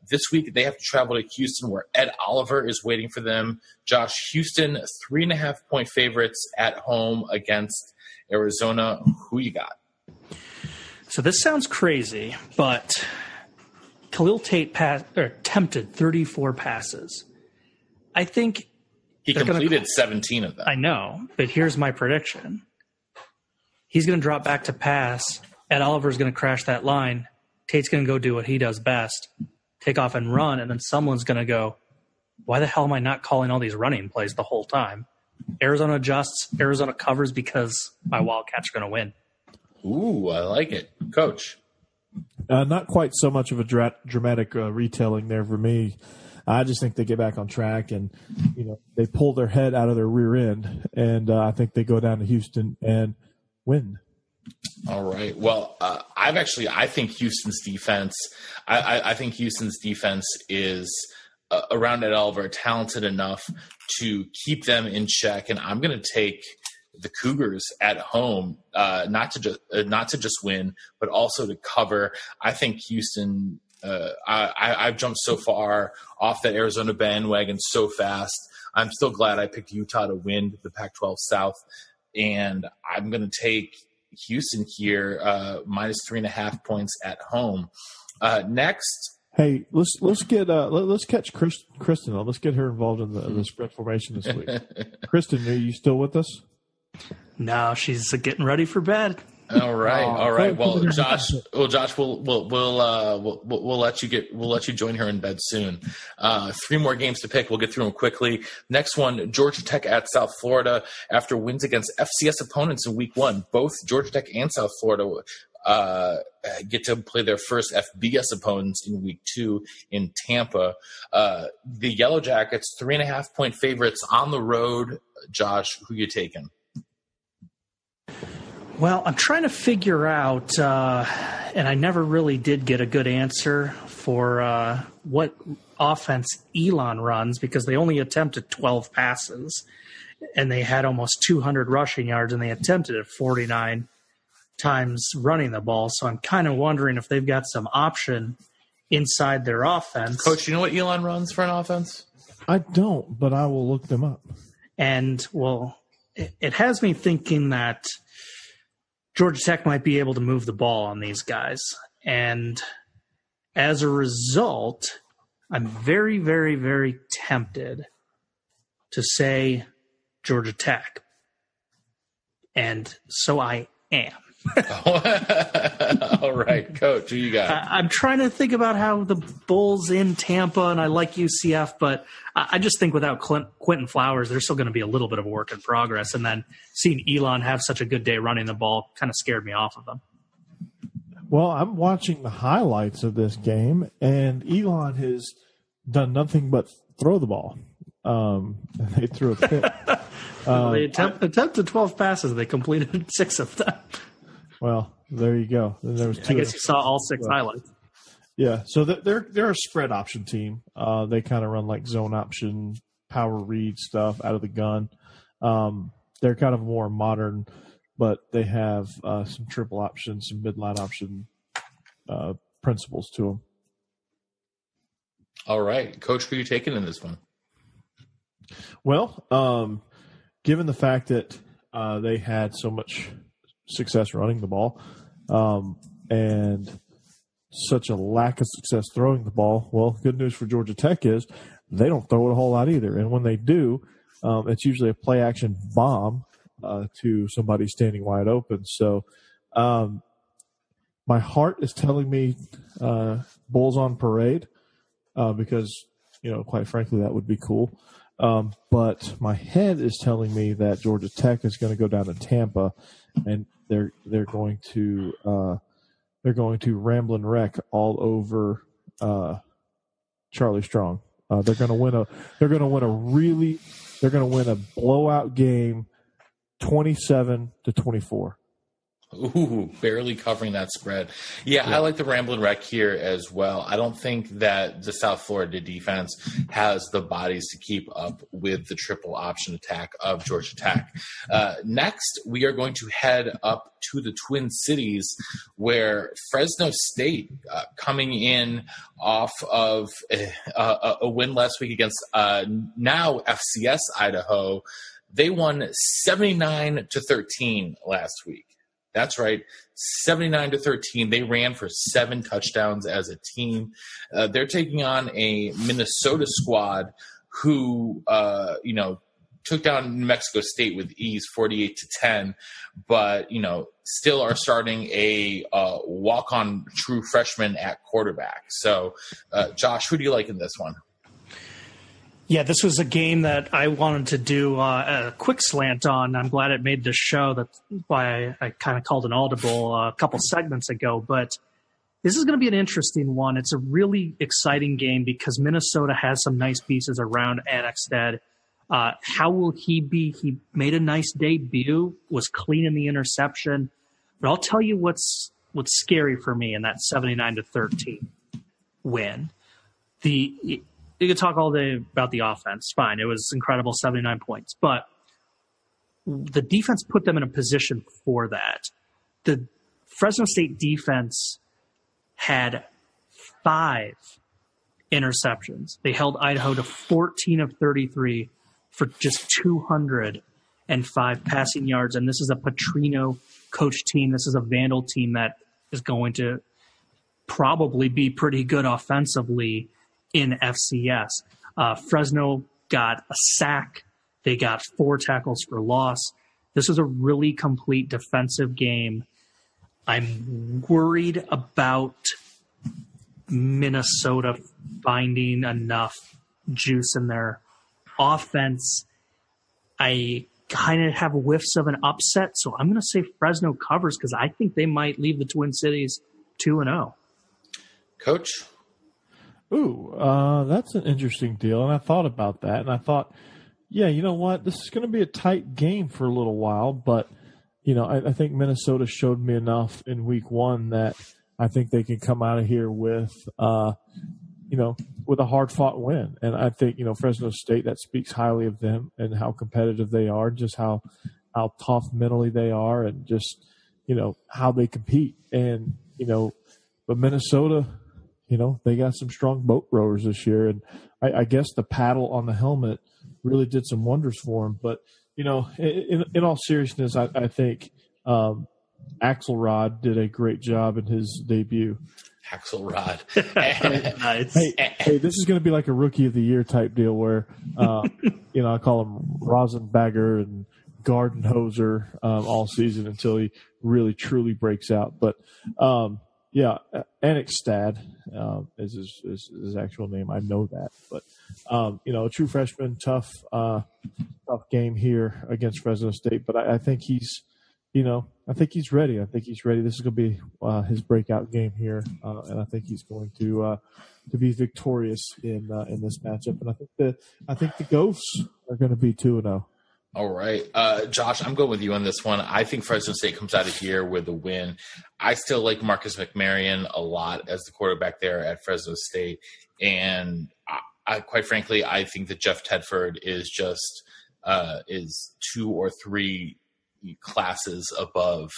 This week, they have to travel to Houston, where Ed Oliver is waiting for them. Josh, Houston, 3.5-point favorites at home against Arizona. Who you got? So this sounds crazy, but Khalil Tate attempted 34 passes. I think he completed 17 of them. I know, but here's my prediction. He's going to drop back to pass. Ed Oliver's going to crash that line. Tate's going to go do what he does best, take off and run, and then someone's going to go, why the hell am I not calling all these running plays the whole time? Arizona adjusts, Arizona covers because my Wildcats are going to win. Ooh, I like it. Coach? Not quite so much of a dramatic retelling there for me. I just think they get back on track and, they pull their head out of their rear end. And I think they go down to Houston and win. All right. Well, I think Houston's defense, I think Houston's defense is around Ed Oliver talented enough to keep them in check. And I'm going to take the Cougars at home, not to just win, but also to cover. I think Houston, I've jumped so far off that Arizona bandwagon so fast. I'm still glad I picked Utah to win the Pac-12 South, and I'm going to take Houston here, minus 3.5 points at home. Next, hey, let's catch Kristen. Let's get her involved in the spread formation this week. Kristen, are you still with us? No, she's getting ready for bed. All right. Well, Josh, we'll let you join her in bed soon. 3 more games to pick. We'll get through them quickly. Next one, Georgia Tech at South Florida. After wins against FCS opponents in week 1, both Georgia Tech and South Florida get to play their first FBS opponents in week 2 in Tampa. The Yellow Jackets, 3.5-point favorites on the road. Josh, who you taking? Well, I'm trying to figure out, and I never really did get a good answer for what offense Elon runs, because they only attempted 12 passes, and they had almost 200 rushing yards, and they attempted it 49 times running the ball. So I'm kind of wondering if they've got some option inside their offense. Coach, you know what Elon runs for an offense? I don't, but I will look them up. And, well, it has me thinking that Georgia Tech might be able to move the ball on these guys. And as a result, I'm very, very, very tempted to say Georgia Tech. And so I am. All right, Coach, who you got? I'm trying to think about how the Bulls in Tampa, and I like UCF, but I just think without Quentin Flowers, there's still going to be a little bit of a work in progress. And then seeing Elon have such a good day running the ball kind of scared me off of him. Well, I'm watching the highlights of this game, and Elon has done nothing but throw the ball. They threw a pick. They attempted 12 passes. They completed 6 of them. Well, there you go. And there was 2. I guess you saw all 6 highlights. Yeah, so they're a spread option team. They kind of run like zone option, power read stuff out of the gun. They're kind of more modern, but they have some triple options, some midline option principles to them. All right, Coach, who are you taking in this one? Well, given the fact that they had so much success running the ball and such a lack of success throwing the ball, well, good news for Georgia Tech is they don't throw it a whole lot either. And when they do, it's usually a play-action bomb to somebody standing wide open. So my heart is telling me Bulls on parade because, quite frankly, that would be cool. But my head is telling me that Georgia Tech is going to go down to Tampa, and they're going to ramble and wreck all over Charlie Strong. They're going to win a blowout game, 27-24. Ooh, barely covering that spread. Yeah, I like the Ramblin' Wreck here as well. I don't think that the South Florida defense has the bodies to keep up with the triple option attack of Georgia Tech. Next, we are going to head up to the Twin Cities, where Fresno State, coming in off of a win last week against now FCS Idaho, they won 79-13 last week. That's right, 79-13. They ran for 7 touchdowns as a team. They're taking on a Minnesota squad who, took down New Mexico State with ease, 48-10, but still are starting a walk-on true freshman at quarterback. So, Josh, who do you like in this one? Yeah, this was a game that I wanted to do a quick slant on. I'm glad it made the show. That's why I kind of called an audible a couple segments ago. But this is going to be an interesting one. It's a really exciting game because Minnesota has some nice pieces around Annexstad. How will he be? He made a nice debut, was clean in the interception. But I'll tell you what's scary for me in that 79-13 win. You could talk all day about the offense. Fine. It was incredible, 79 points. But the defense put them in a position for that. The Fresno State defense had 5 interceptions. They held Idaho to 14 of 33 for just 205 passing yards. And this is a Petrino coach team. This is a Vandal team that is going to probably be pretty good offensively in FCS. Fresno got a sack. They got 4 tackles for loss. This was a really complete defensive game. I'm worried about Minnesota finding enough juice in their offense. I kind of have whiffs of an upset, so I'm going to say Fresno covers because I think they might leave the Twin Cities 2-0. Coach? Ooh, that's an interesting deal, and I thought about that, and I thought, yeah, you know what? This is going to be a tight game for a little while, but, you know, I think Minnesota showed me enough in week one that I think they can come out of here with, you know, with a hard-fought win. And I think, you know, Fresno State, that speaks highly of them and how competitive they are, just how tough mentally they are, and just, you know, how they compete. And, you know, but Minnesota, you know, they got some strong boat rowers this year. And I guess the paddle on the helmet really did some wonders for them. But, you know, in all seriousness, I think Axelrod did a great job in his debut. Axelrod. Nice. Hey, this is going to be like a Rookie of the Year type deal where, you know, I call him Rosenbagger and Gardenhoser all season until he really, truly breaks out. But, yeah, Anixstad is his actual name. I know that. But, you know, a true freshman, tough game here against Fresno State. But I think he's ready. I think he's ready. This is going to be his breakout game here, and I think he's going to be victorious in this matchup. And I think the Ghosts are going to be 2-0. All right. Josh, I'm going with you on this one. I think Fresno State comes out of here with a win. I still like Marcus McMaryion a lot as the quarterback there at Fresno State. And I quite frankly, I think that Jeff Tedford is just is 2 or 3 classes above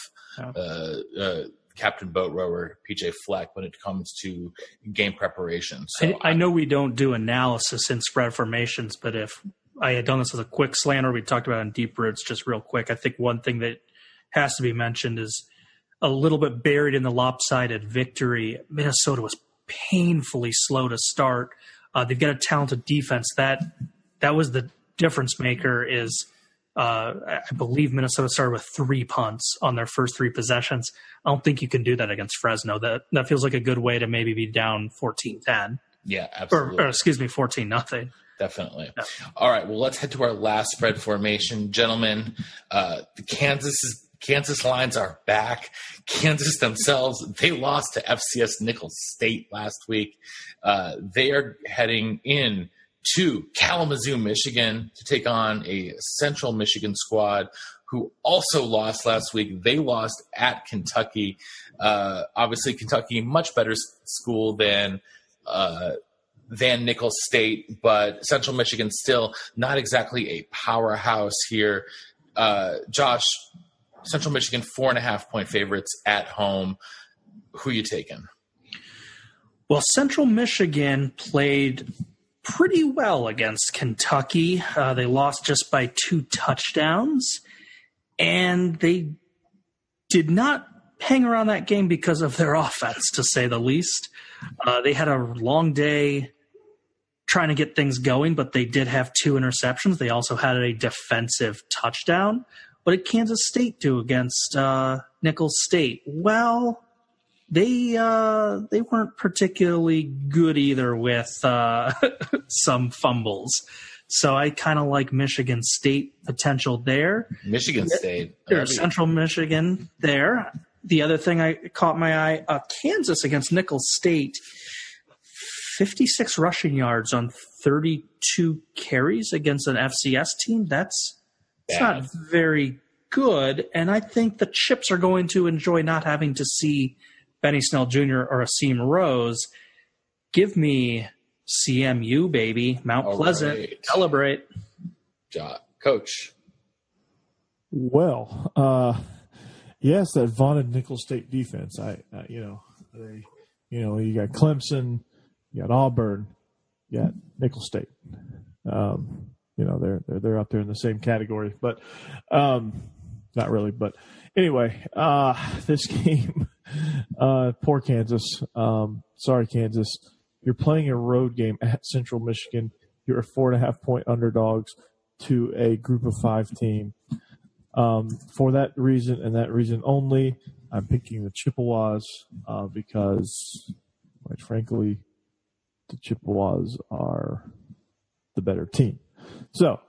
Captain Boat Rower PJ Fleck when it comes to game preparation. So I know we don't do analysis in spread formations, but if I had done this as a quick slant, or we talked about it in Deep Roots just real quick, I think one thing that has to be mentioned is a little bit buried in the lopsided victory. Minnesota was painfully slow to start. They've got a talented defense. That was the difference maker. Is I believe Minnesota started with 3 punts on their first 3 possessions. I don't think you can do that against Fresno. That feels like a good way to maybe be down 14-10. Yeah, absolutely. Or excuse me, 14-0. Definitely. Yeah. All right. Well, let's head to our last spread formation. Gentlemen, the Kansas lines are back. Kansas themselves, they lost to FCS Nicholls State last week. They are heading in to Kalamazoo, Michigan to take on a Central Michigan squad who also lost last week. They lost at Kentucky. Obviously, Kentucky, much better school than Nicholls State, but Central Michigan still not exactly a powerhouse here. Josh, Central Michigan 4.5-point favorites at home. Who you taking? Well, Central Michigan played pretty well against Kentucky. They lost just by 2 touchdowns, and they did not hang around that game because of their offense, to say the least. They had a long day trying to get things going, but they did have 2 interceptions. They also had a defensive touchdown. What did Kansas State do against Nicholls State? Well, they weren't particularly good either with some fumbles. So I kind of like Michigan State potential there. Michigan State. Or Central Michigan there. The other thing I caught my eye, Kansas against Nicholls State, 56 rushing yards on 32 carries against an FCS team. That's not very good. And I think the Chips are going to enjoy not having to see Benny Snell Jr. or Asim Rose. Give me CMU, baby. Mount Pleasant. Right. Celebrate. Coach. Well, yes, that vaunted Nicholls State defense. You got Clemson, you got Auburn, you got Nicholls State. They're up there in the same category, but not really. But anyway, this game, poor Kansas. Sorry, Kansas. You're playing a road game at Central Michigan. You're a 4.5-point underdogs to a Group of 5 team. For that reason and that reason only, I'm picking the Chippewas because, quite frankly, the Chippewas are the better team. So,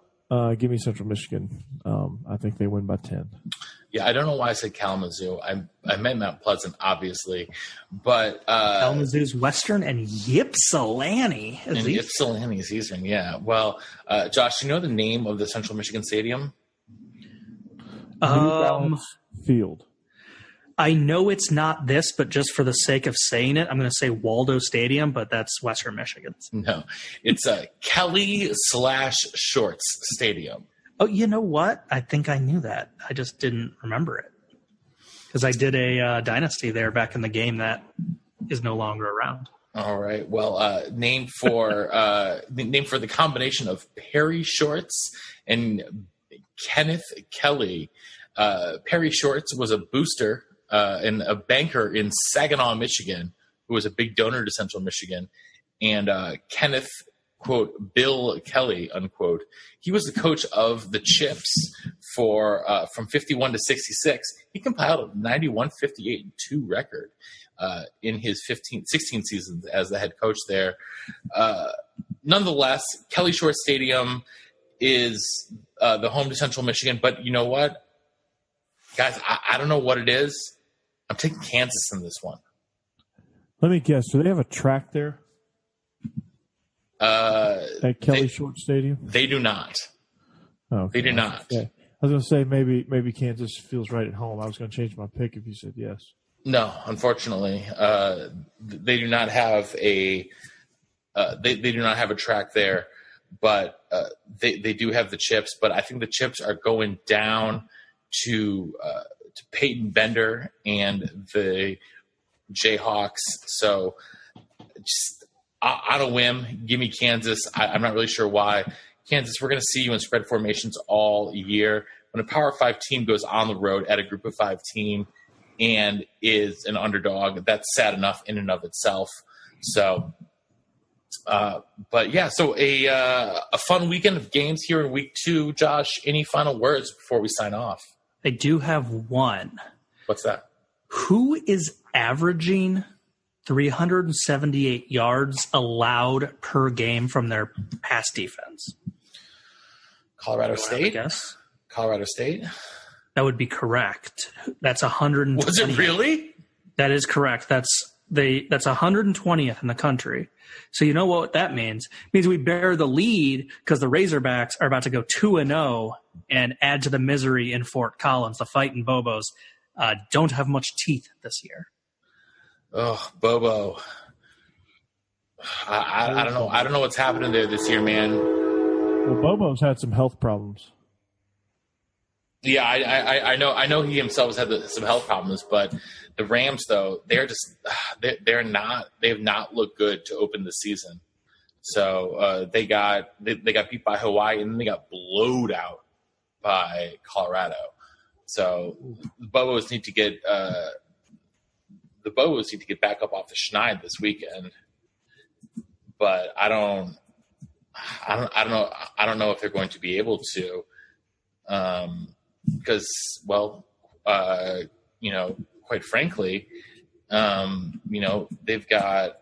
give me Central Michigan. I think they win by 10. Yeah, I don't know why I said Kalamazoo. I meant Mount Pleasant, obviously, but Kalamazoo's Western and Ypsilanti. Ypsilanti is Eastern. Yeah. Well, Josh, do you know the name of the Central Michigan Stadium? Field. I know it's not this, but just for the sake of saying it, I'm going to say Waldo Stadium, but that's Western Michigan. No, it's Kelly/Shorts Stadium. Oh, you know what? I think I knew that. I just didn't remember it because I did a dynasty there back in the game that is no longer around. All right. Well, named for the combination of Perry Shorts and Kenneth Kelly. Perry Shorts was a booster and a banker in Saginaw, Michigan, who was a big donor to Central Michigan. And Kenneth, quote, Bill Kelly, unquote, he was the coach of the Chips for from 51 to 66. He compiled a 91-58-2 record in his 16 seasons as the head coach there. Nonetheless, Kelly Shorts Stadium is the home to Central Michigan. But you know what, guys, I don't know what it is. I'm taking Kansas in this one. Let me guess. Do they have a track there? At Kelly Short Stadium? They do not. Oh, okay. They do not. I was going to say maybe Kansas feels right at home. I was going to change my pick if you said yes. No, unfortunately, they do not have a they do not have a track there, but they do have the Chips. But I think the Chips are going down to Peyton Bender and the Jayhawks. So just on a whim, give me Kansas. I'm not really sure why. Kansas, we're going to see you in spread formations all year. When a Power 5 team goes on the road at a Group of 5 team and is an underdog, that's sad enough in and of itself. So, but yeah, so a fun weekend of games here in week 2. Josh, any final words before we sign off? I do have one. What's that? Who is averaging 378 yards allowed per game from their pass defense? Colorado State? Yes. Colorado State? That would be correct. That's 120th. Was it really? That is correct. That's 120th in the country. So you know what that means? It means we bear the lead because the Razorbacks are about to go 2-0 and add to the misery in Fort Collins. The Fightin' Bobos don't have much teeth this year. Oh, Bobo. I don't know. I don't know what's happening there this year, man. Well, Bobo's had some health problems. Yeah, I know he himself has had some health problems, but the Rams, though, they have not looked good to open the season. So they got beat by Hawaii, and then they got blowed out by Colorado. So the Bobos need to get back up off the schneid this weekend. But I don't know if they're going to be able to. Because, quite frankly, they've got,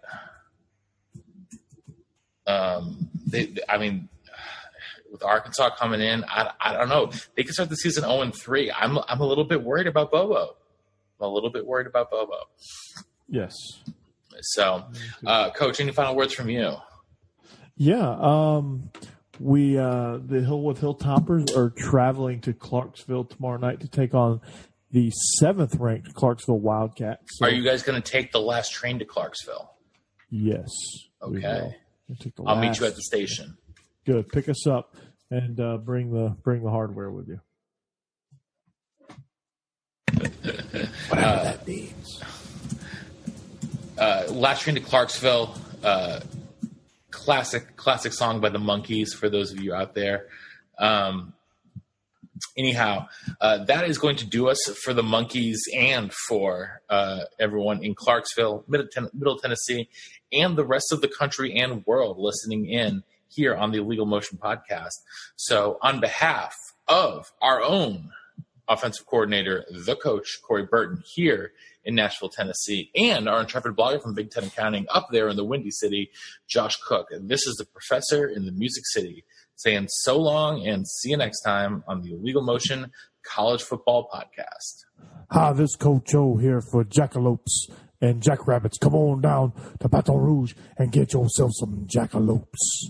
with Arkansas coming in, I don't know. They could start the season 0-3. I'm a little bit worried about Bobo. Yes. So, Coach, any final words from you? Yeah. The Hilltoppers are traveling to Clarksville tomorrow night to take on the 7th ranked Clarksville Wildcats. So, are you guys going to take the last train to Clarksville? Yes. Okay. I'll meet you at the station. Good. Pick us up and bring the hardware with you. Whatever that means. Last train to Clarksville. Classic song by the Monkees for those of you out there. Anyhow, that is going to do us for the Monkees and for everyone in Clarksville, Middle Tennessee, and the rest of the country and world listening in here on the Illegal Motion Podcast. So on behalf of our own offensive coordinator, the coach, Corey Burton, here in Nashville, Tennessee, and our intrepid blogger from Big Ten Accounting up there in the Windy City, Josh Cook. This is the professor in the Music City saying so long and see you next time on the Illegal Motion College Football Podcast. Hi, this is Coach Joe here for Jackalopes and Jackrabbits. Come on down to Baton Rouge and get yourself some jackalopes.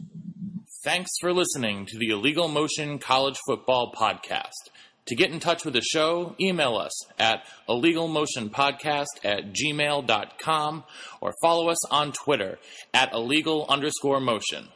Thanks for listening to the Illegal Motion College Football Podcast. To get in touch with the show, email us at illegalmotionpodcast@gmail.com or follow us on Twitter at illegal_motion.